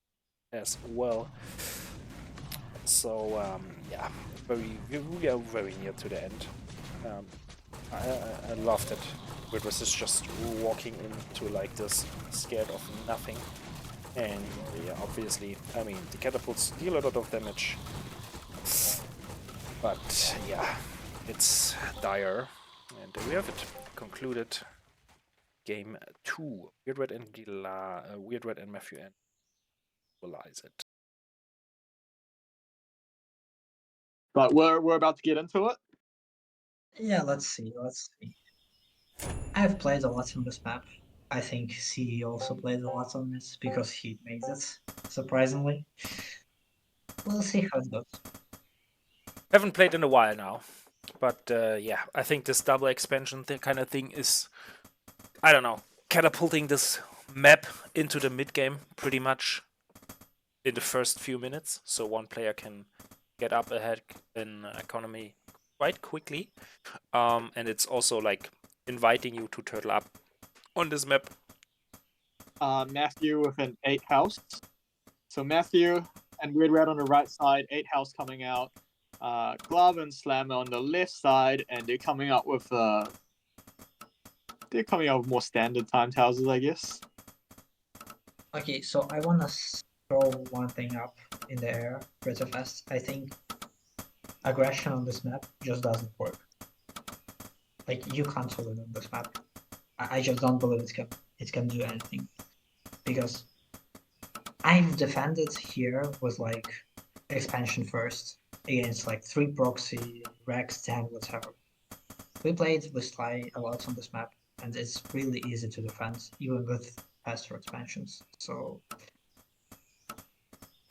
as well. So yeah, we are very near to the end. I love that WeirdRat is just walking into like this, scared of nothing. And yeah, obviously, I mean, the catapults deal a lot of damage, but yeah, it's dire. And there we have it, concluded. Game 2, WeirdRat and MatthewN equalize it. But we're about to get into it. Yeah, let's see. I've played a lot on this map. I think CE also played a lot on this because he made it, surprisingly. We'll see how it goes. Haven't played in a while now, but yeah, I think this double expansion kind of thing is, I don't know, catapulting this map into the mid game pretty much in the first few minutes, so 1 player can get up ahead in economy quite quickly, and it's also like inviting you to turtle up on this map Matthew with an 8 house. So Matthew and WeirdRat on the right side, 8 house coming out. Glaba and Slammer on the left side, and they're coming out with more standard timed houses, I guess. Okay, so I wanna throw one thing up in the air pretty fast. I think aggression on this map just doesn't work. Like, you can't hold it on this map. I just don't believe it can do anything. Because I've defended here with like expansion first against like 3 proxy, Rex, 10, whatever. We played with Sly a lot on this map, and it's really easy to defend, even with faster expansions. So,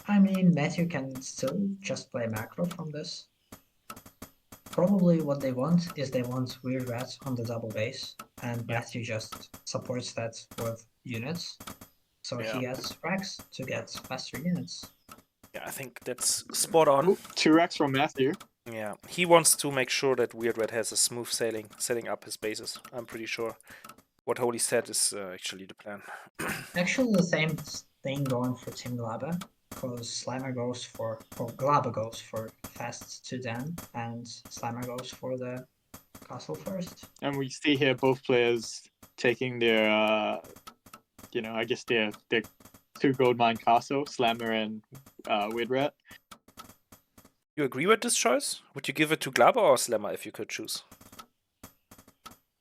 I mean, Matthew can still just play macro from this. Probably what they want is they want WeirdRat on the double base, and Matthew just supports that with units. So he gets Rex to get faster units. Yeah, I think that's spot on. Ooh, 2 Rex from Matthew. Yeah, he wants to make sure that WeirdRat has a smooth sailing, setting up his bases. I'm pretty sure what Holy said is actually the plan. Actually, the same thing going for Team Glaba, because Slimer goes for, or Glaba goes for fast to Den, and Slimer goes for the castle first. And we see here both players taking their, I guess their 2 gold mine castle, Slammer and WeirdRat. You agree with this choice? Would you give it to Glaba or Slammer if you could choose?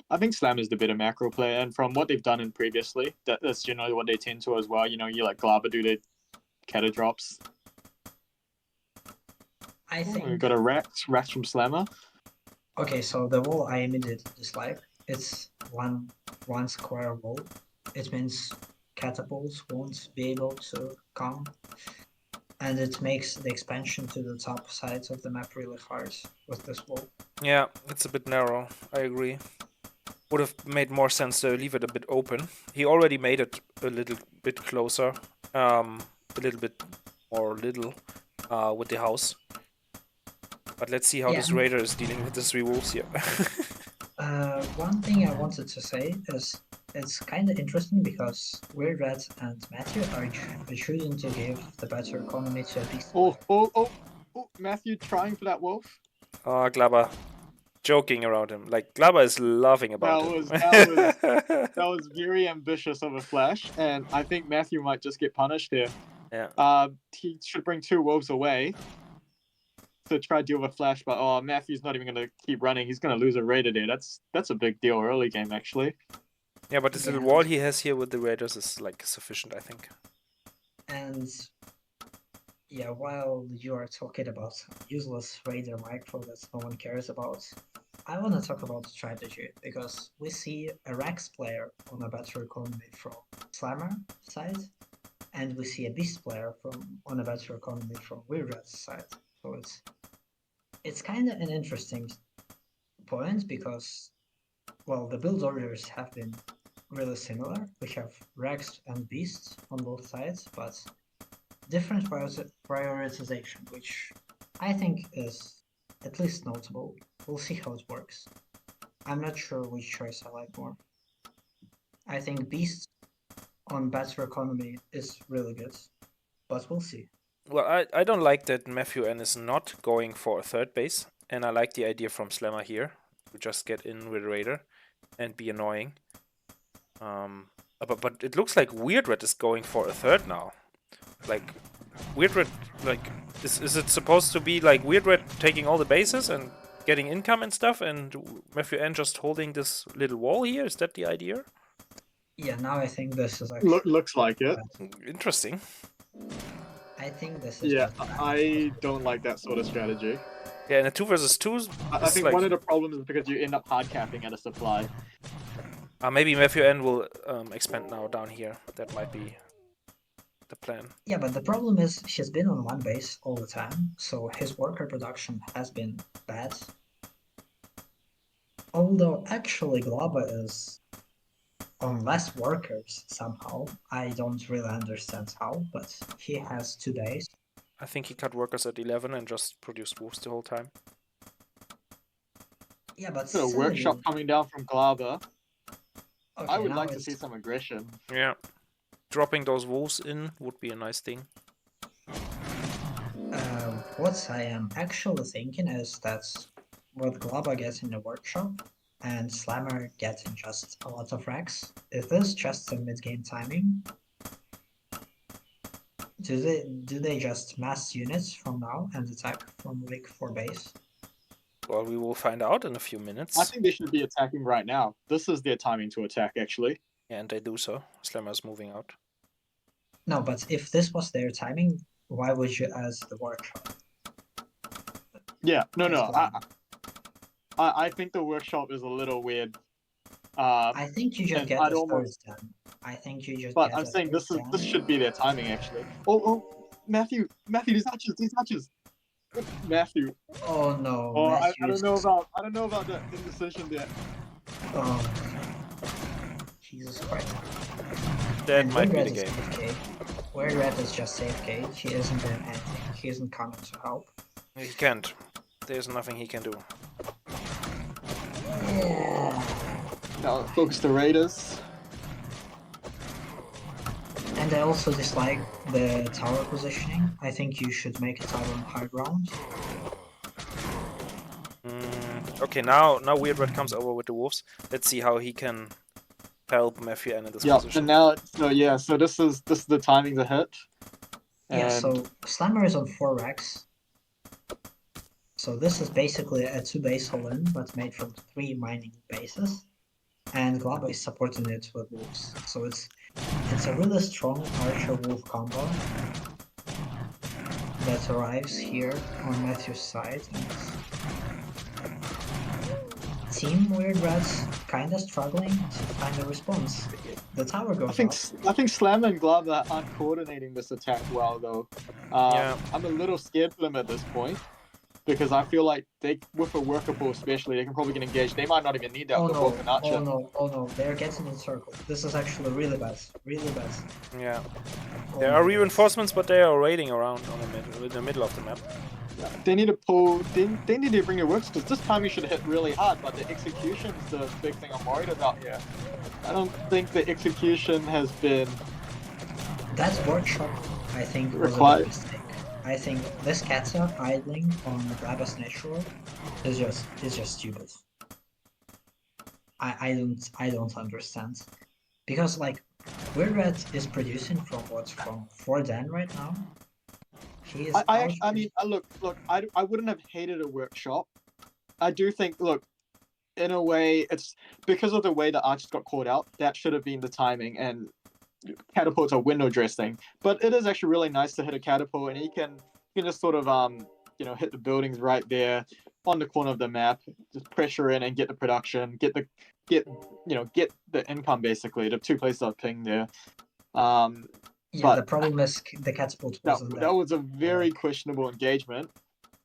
I think Slammer's the better macro player, and from what they've done in previously, that's generally what they tend to as well. You like Glaba do their Kata drops. I think we've got a Rex from Slammer. Okay, so the wall I immediately dislike. It's one square wall. It means catapults won't be able to come, and it makes the expansion to the top sides of the map really hard with this wall. Yeah, it's a bit narrow. I agree. Would have made more sense to leave it a bit open. He already made it a little bit closer, a little bit more with the house. But let's see how this Raider is dealing with the 3 wolves here. One thing I wanted to say is it's kind of interesting because WeirdRat and Matthew are choosing to give the better economy to a beast. Oh, Matthew trying for that wolf. Glaba. Joking around him. Like, Glaba is laughing about it. That was very ambitious of a flash, and I think Matthew might just get punished here. Yeah. He should bring 2 wolves away to try to deal with a flash, but Matthew's not even going to keep running. He's going to lose a Raider there. That's a big deal early game, actually. Yeah, but this little wall he has here with the Raiders is, like, sufficient, I think. And yeah, while you are talking about useless Raider micro that no one cares about, I want to talk about strategy, because we see a Rex player on a better economy from Slammer side, and we see a Beast player on a better economy from WeirdRat's side. So it's kind of an interesting point, because, well, the build orders have been really similar. We have Rex and Beast on both sides, but different prioritization, which I think is at least notable. We'll see how it works. I'm not sure which choice I like more. I think Beast on better economy is really good, but we'll see. Well, I don't like that MatthewN is not going for a 3rd base, and I like the idea from Slammer here to just get in with Raider and be annoying. But it looks like WeirdRat is going for a 3rd now. Like, WeirdRat, like, is it supposed to be like WeirdRat taking all the bases and getting income and stuff, and MatthewN just holding this little wall here? Is that the idea? Yeah, now I think this is actually... Looks like it. Interesting. I think this is... Yeah, I don't like that sort of strategy. Yeah, in a 2 versus 2... I think one of the problems is because you end up hard capping at a supply. Maybe MatthewN will expand now down here. That might be the plan. Yeah, but the problem is he's been on 1 base all the time, so his worker production has been bad. Although actually Glaba is on less workers somehow. I don't really understand how, but he has 2 days. I think he cut workers at 11 and just produced wolves the whole time. Yeah, but so still, workshop coming down from Glaba. Okay, I would like to see some aggression. Yeah. dropping those wolves in would be a nice thing. What I am actually thinking is that what Glaba gets in the workshop and Slammer getting just a lot of racks, is this just a mid-game timing? Do they just mass units from now and attack from like 4 base? Well, we will find out in a few minutes. I think they should be attacking right now. This is their timing to attack, actually. Yeah, and they do so. Slammer's moving out. No, but if this was their timing, why would you as the workshop? Yeah, no. Explain. I think the workshop is a little weird. I think you just and get I'd a almost- third done. I think you just But get I'm a saying third this should be their timing, actually. Oh, Matthew, these archers. Matthew. Oh no, Oh, I Matthew's... don't know about the indecision there. Oh, Jesus Christ. That And might be the WeirdRat is game. AFK. WeirdRat is just AFK. He isn't doing anything. He isn't coming to help. He can't. There's nothing he can do. Yeah. Now focus the raiders. And I also dislike the tower positioning. I think you should make a tower on high ground. Okay, now WeirdRat comes over with the wolves. Let's see how he can help MatthewN in this Yeah, position. and now so this is the timing to hit. Yeah, And so Slammer is on 4 racks. So this is basically a 2 base all-in, but made from 3 mining bases. And Glaba is supporting it with wolves. So it's a really strong archer-wolf combo that arrives here on Matthew's side. And Team WeirdRat's kinda struggling to find a response. The tower goes I think Slam and Glaba aren't coordinating this attack well though. Yeah. I'm a little scared for them at this point. Because I feel like they, with a workable especially, they can probably get engaged. They might not even need that Oh with no, Wolf and Archer. oh no, they're getting in circle. This is actually really bad, really bad. Yeah. Oh There my are God. reinforcements, but they are raiding around on in the middle of the map. They need to pull. They need to bring their works because this time you should hit really hard, but the execution is the big thing I'm worried about here. I don't think the execution has been. That workshop, I think, was a Required. big mistake. I think this Kata idling on Glaba's natural is just stupid. I don't understand. Because like WeirdRat is producing from 4 Dan right now. He is I mean, look, I wouldn't have hated a workshop. I do think, look, in a way, it's because of the way the archers got caught out. That should have been the timing, and catapults are window dressing. But it is actually really nice to hit a catapult, and you can just sort of hit the buildings right there on the corner of the map, just pressure in and get the production, get the income basically. The 2 places I've pinged there. Yeah, but the problem is the catapult wasn't there. That was a very questionable engagement,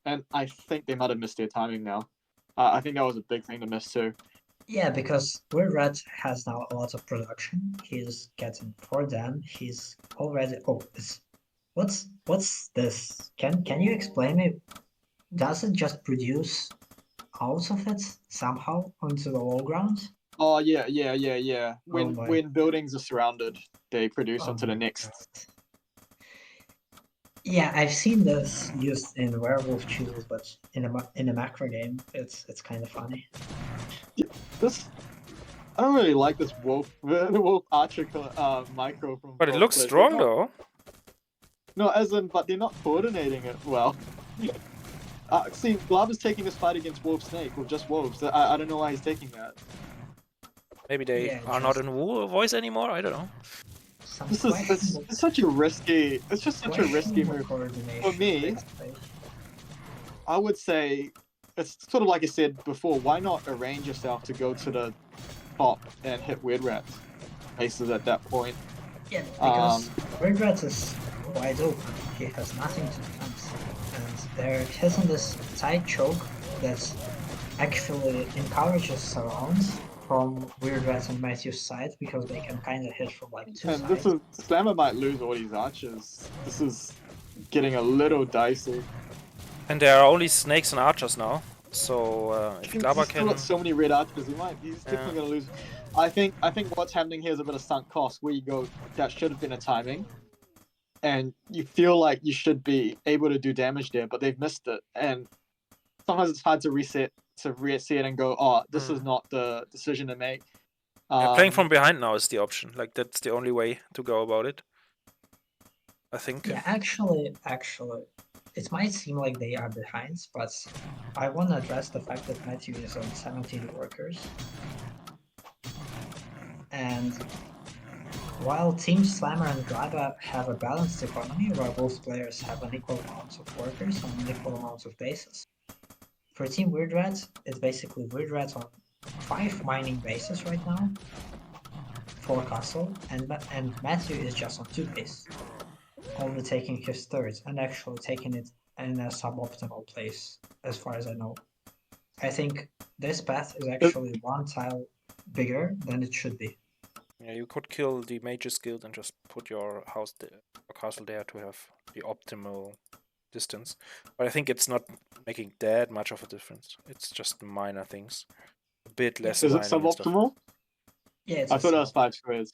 and I think they might have missed their timing now. I think that was a big thing to miss too. Yeah, because WeirdRat has now a lot of production. He's getting 4 Dan. He's already what's this? Can you explain me? Does it just produce out of it somehow onto the low ground? Oh yeah. When my- when buildings are surrounded, they produce Oh onto the my next. God. Yeah, I've seen this used in Werewolf Choose, but in a macro game, it's kind of funny. This I don't really like this the wolf archer micro from. But it Wolf looks Blitz. strong They're not- though. No, as in, but they're not coordinating it well. See, Glaba's taking this fight against Wolf Snake with just wolves. I don't know why he's taking that. Maybe they Yeah, are not just- in voice anymore. I don't know. Some This is questionable- it's such a risky. It's just such a risky questionable move. coordination, For me- basically. I would say it's sort of like I said before. Why not arrange yourself to go to the top and hit WeirdRat's faces at that point? Yeah, because WeirdRat is wide open. He has nothing to defend. And they're hitting this tight choke that actually encourages surrounds from WeirdRat and Matthew's side because they can kind of hit from like 2 And sides. this is Slammer might lose all these archers. This is getting a little dicey. And there are only snakes and archers now. So if Glaba He's still can, got so many red archers. He's Yeah. definitely gonna lose. I think what's happening here is a bit of sunk cost, where you go, that should have been a timing, and you feel like you should be able to do damage there, but they've missed it, and sometimes it's hard to reset and go, oh, this is not the decision to make. Yeah, playing from behind now is the option. Like, that's the only way to go about it, I think. Yeah, actually, it might seem like they are behind, but I want to address the fact that Matthew is on 17 workers. And while Team Slammer and glaba have a balanced economy, where both players have an equal amount of workers and an equal amount of bases, for Team WeirdRat, it's basically WeirdRat on 5 mining bases right now, 4 castle, and Matthew is just on 2 bases, only taking his third and actually taking it in a suboptimal place, as far as I know. I think this path is actually 1 tile bigger than it should be. Yeah, you could kill the Mage's Guild and just put your house there, your castle there, to have the optimal distance. But I think it's not making that much of a difference. It's just minor things. A bit less. Is it suboptimal? Yeah, it's I thought it was 5 squares.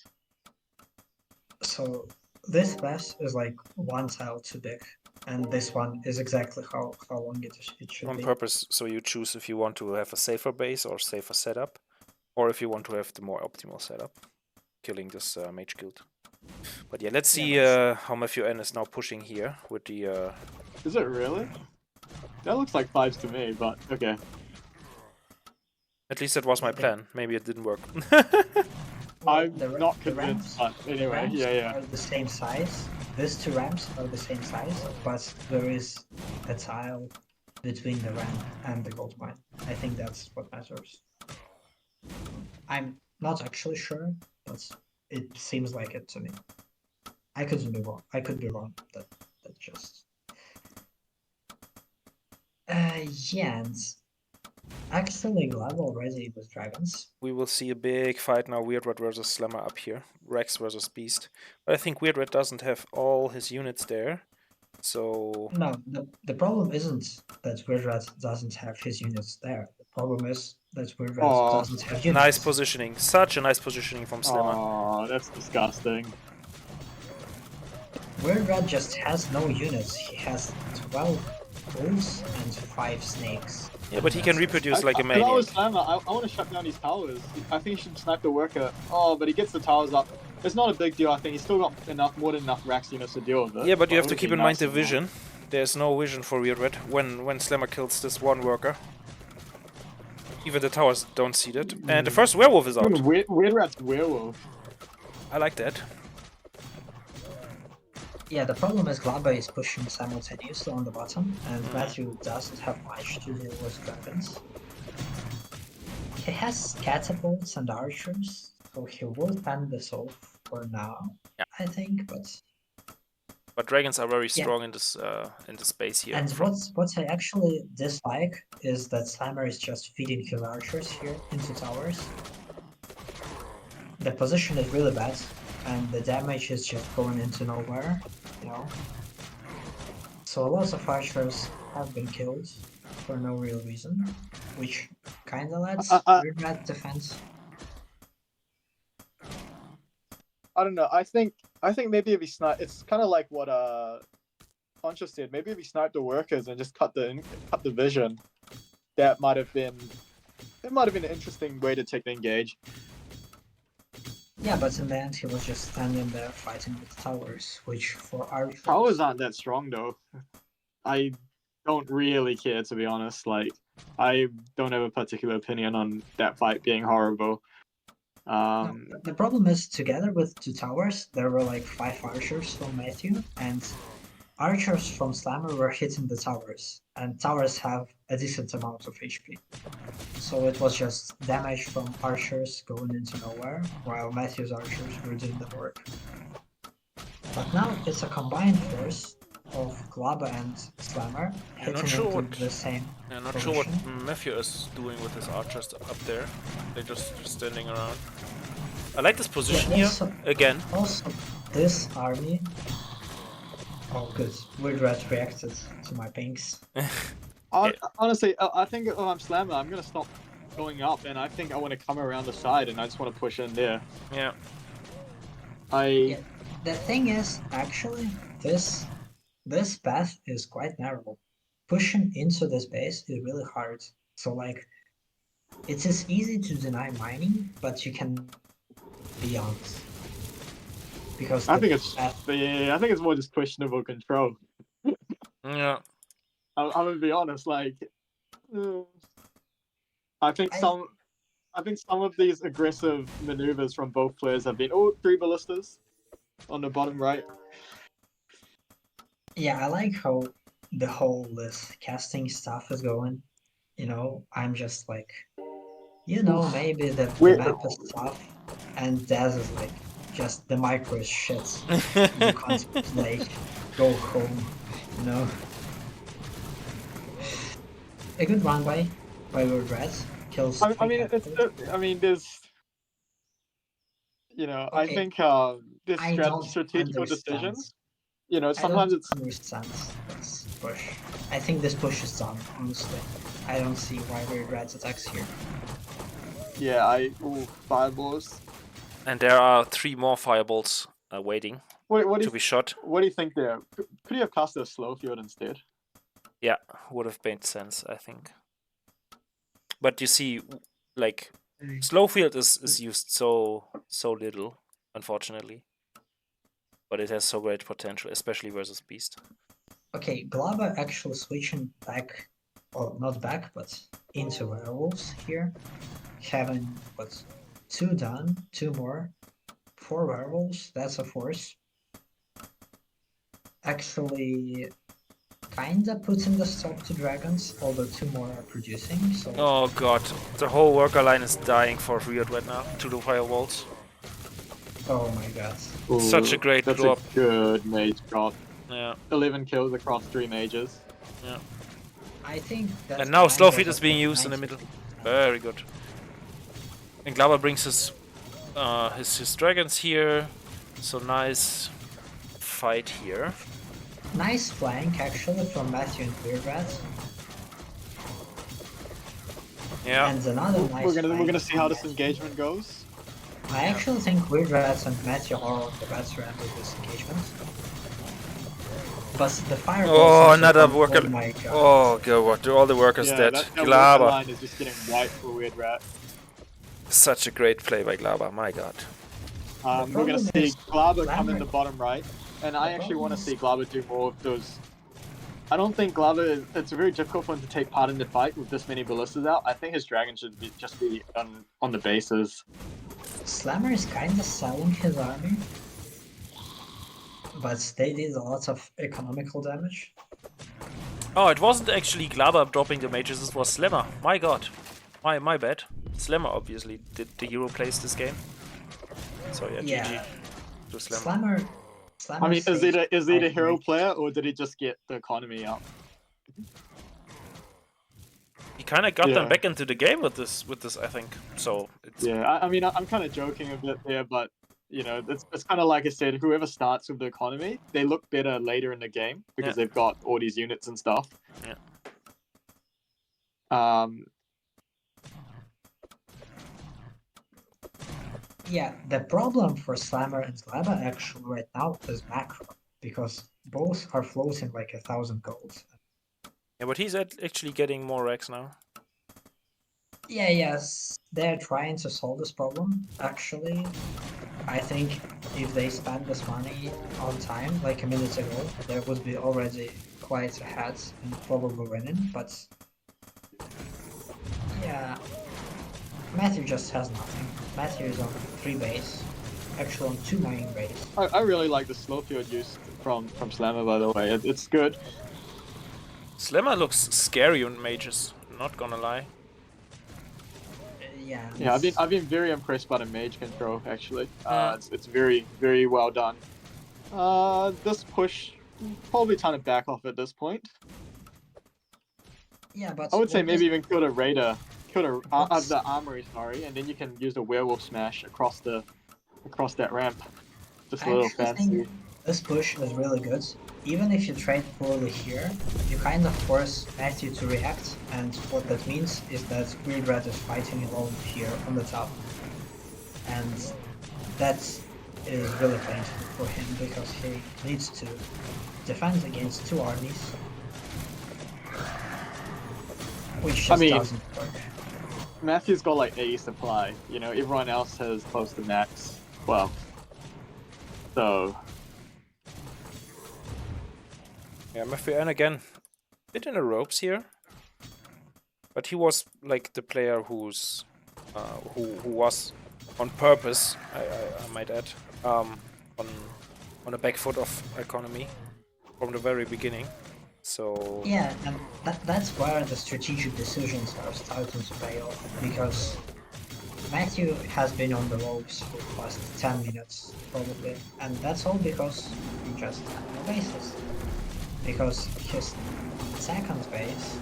So this path is like 1 tile too big, and this one is exactly how long it should On be. purpose, so you choose if you want to have a safer base or safer setup, or if you want to have the more optimal setup, killing this Mage Guild. But yeah, let's see how MatthewN is now pushing here with the... Is it really? That looks like 5s to me, but okay. At least that was my plan. Maybe it didn't work. I'm not convinced, but anyway, yeah. Are the same size. These 2 ramps are the same size, but there is a tile between the ramp and the gold mine. I think that's what matters. I'm not actually sure, but it seems like it to me. I could be wrong. That just. Yeah, and actually glaba already with dragons. We will see a big fight now, WeirdRat versus Slammer up here. Rex versus Beast. But I think WeirdRat doesn't have all his units there, so... No, the problem isn't that WeirdRat doesn't have his units there. The problem is that WeirdRat doesn't have units. Nice positioning. Such a nice positioning from Slammer. Oh, that's disgusting. WeirdRat just has no units. He has 12 bulls and 5 snakes. Yeah, but he can reproduce like a maniac. I was Slammer. I want to shut down these towers. I think he should snipe the worker. Oh, but he gets the towers up. It's not a big deal. I think he's still got more than enough Rax units to deal with it. Yeah, but you have to keep in mind the vision. There's no vision for WeirdRat when Slammer kills this one worker. Even the towers don't see it. And the first werewolf is out. WeirdRat's werewolf. I like that. Yeah, the problem is glaba is pushing simultaneously on the bottom, and Matthew doesn't have much to deal with dragons. He has catapults and archers, so he will fend this off for now, I think, But dragons are very strong in this space here. And what I actually dislike is that Slammer is just feeding his archers here into towers. The position is really bad, and the damage is just going into nowhere, you know. So a lot of archers have been killed for no real reason, which kinda lets WeirdRat defense. I don't know. I think maybe if he sniped, it's kind of like what Poncho said. Maybe if he sniped the workers and just cut the vision, that might have been an interesting way to take the engage. Yeah, but in the end, he was just standing there fighting with towers, which for archers... Towers aren't that strong, though. I don't really care, to be honest. Like, I don't have a particular opinion on that fight being horrible. No, the problem is, together with 2 towers, there were like 5 archers from Matthew, and archers from Slammer were hitting the towers, and towers have a decent amount of HP. So it was just damage from archers going into nowhere, while Matthew's archers were doing the work. But now it's a combined force of glaba and Slammer hitting into the same I'm not sure what Matthew is doing with his archers up there. They're just standing around. I like this position here, again. Also, this army... Oh, good. WeirdRat reacted to my pings. Honestly, I think if I'm Slammer, I'm gonna stop going up, and I think I want to come around the side, and I just want to push in there. Yeah. Yeah, the thing is, actually, this path is quite narrow. Pushing into this base is really hard. So like, it is easy to deny mining, but you can beyond because I the think it's path. yeah, I think it's more just questionable control. Yeah. I'm gonna be honest, like I think I- some of these aggressive maneuvers from both players have been 3 ballistas on the bottom right. Yeah, I like how the whole this casting stuff is going. You know, I'm just like, maybe the map is tough, and Daz is like, just the micro is shit. You can't play. Go home. You know. A good run by WeirdRat kills I 3 mean, capitals. there's, I Okay, think there's I don't strategical understand. decisions. I don't Sometimes it's understand this push. I think this push is done, honestly. I don't see why WeirdRat attacks here. fireballs. And there are 3 more fireballs waiting What to be shot. What do you think there? Could you have cast a slow field instead? Yeah, would have made sense, I think. But you see, like, slow field is used so little, unfortunately. But it has so great potential, especially versus Beast. Okay, glaba actually switching back, or not back, but into werewolves here. Having, 2 done, 2 more. 4 werewolves, that's a force. Actually, kinda putting the stop to dragons, although 2 more are producing, so... Oh god, the whole worker line is dying for WeirdRat now, to the firewalls. Oh my god. Such a great that's drop. a good mage drop. Yeah. 11 kills across 3 mages. Yeah. I think that's... And now slow feed is being used in the middle. Very good. And Glaba brings his dragons here. So nice fight here. Nice flank, actually, from Matthew and WeirdRat. Yeah. And another nice We're gonna flank see from how this Matthew. engagement goes. I actually think WeirdRat and Matthew are on the better end of this engagement. But the fireballs... Oh, another worker. Oh my god. Oh god, all the workers dead. That worker Glaba. line is just getting wiped for WeirdRat. Such a great play by Glaba, my god. We're gonna problem see is Glaba come in Glamour- the bottom right, and I actually problem want to is- see Glaba do more of those. I don't think Glaba. It's very difficult for him to take part in the fight with this many ballistas out. I think his dragon should just be on the bases. Slammer is kinda selling his army. But they did a lot of economical damage. Oh, it wasn't actually Glaba dropping the mages, it was Slammer. My god. My bad. Slammer obviously did the hero plays this game. So yeah, GG to Slammer. Slammer I mean, is he the staged hero outright. player, or did he just get the economy up? He kind of got them Yeah. back into the game with this, I think. So it's Yeah, I mean, I'm kind of joking a bit there, but it's kind of like I said. Whoever starts with the economy, they look better later in the game because they've got all these units and stuff. Yeah. Yeah, the problem for Slammer and Glaba actually right now is macro, because both are floating like 1,000 gold. Yeah, but he's actually getting more racks now. Yeah, yes, they're trying to solve this problem. Actually, I think if they spend this money on time, like a minute ago, they would be already quite ahead and probably winning, but... Yeah, Matthew just has nothing. Matthew is on 3 base, actually on 2 mining base. I really like the slow field use from Slammer, by the way. It's good. Slammer looks scary on mages, not gonna lie. Yeah, I've been very impressed by the mage control actually. It's very, very well done. This push probably time to back off at this point. Yeah, but I would say maybe even kill the raider, kill the armory, sorry, and then you can use the werewolf smash across that ramp. Just a little fancy. this push is really good. Even if you trade poorly here, you kind of force Matthew to react, and what that means is that WeirdRat is fighting alone here on the top. And that is really painful for him because he needs to defend against two armies, which just doesn't work. Matthew's got like 80 supply. You know, everyone else has close to max. Well, so Yeah, MatthewN again, bit in the ropes here, but he was like the player who's who was on purpose, I might add, on a back foot of economy from the very beginning. So yeah, and that's where the strategic decisions are starting to pay off, because Matthew has been on the ropes for the past 10 minutes, probably, and that's all because he just had no bases. Because his second base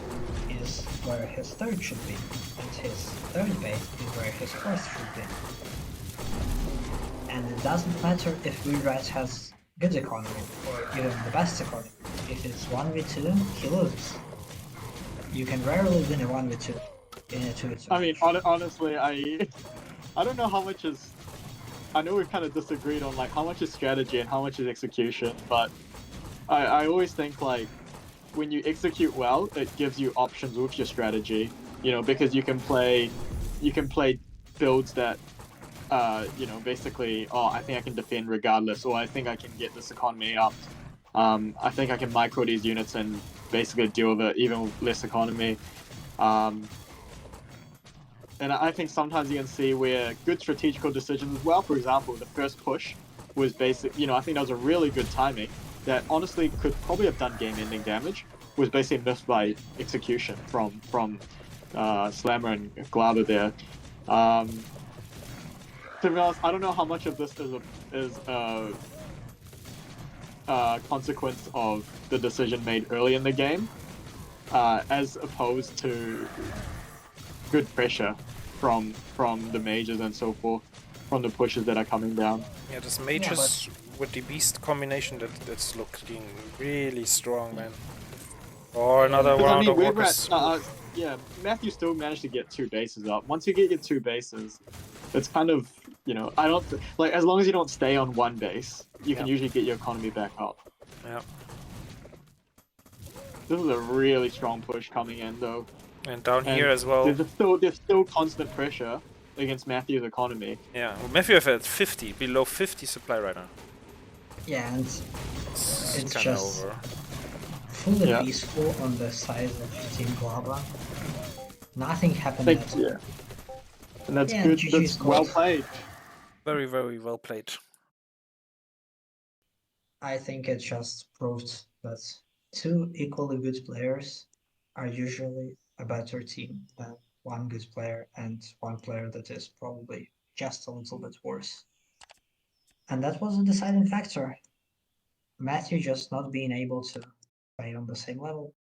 is where his third should be, and his third base is where his fourth should be. And it doesn't matter if WeirdRat has good economy, or even the best economy. If it's 1v2, he loses. You can rarely win a 1v2 in a 2v2. I mean, honestly, I don't know how much is. I know we've kind of disagreed on like how much is strategy and how much is execution, but I always think like when you execute well, it gives you options with your strategy. You know, because you can play builds that you know, basically, oh, I think I can defend regardless, or I think I can get this economy up. I think I can micro these units and basically deal with it even with less economy. And I think sometimes you can see where good strategical decisions as well. For example, the first push was basic. You know, I think that was a really good timing that honestly could probably have done game-ending damage. Was basically missed by execution from Slammer and glaba there. To be honest, I don't know how much of this is a consequence of the decision made early in the game, as opposed to good pressure from the mages and so forth, from the pushes that are coming down. yeah, this mages with the beast combination that's looking really strong, man. Or another round of workers. Yeah, Matthew still managed to get 2 bases up. Once you get your 2 bases, it's kind of, you know, I don't like, as long as you don't stay on 1 base, you can usually get your economy back up. Yeah. This is a really strong push coming in though. And down here as well. There's still constant pressure against Matthew's economy. Yeah, well, Matthew have at 50, below 50 supply right now. Yeah, and It's just over. fully peaceful on the side of Team glaba. Nothing happened. Yeah. And that's good. That's well played. Very, very well played. I think it just proved that 2 equally good players are usually a better team than 1 good player and 1 player that is probably just a little bit worse. And that was a deciding factor. Matthew just not being able to play on the same level.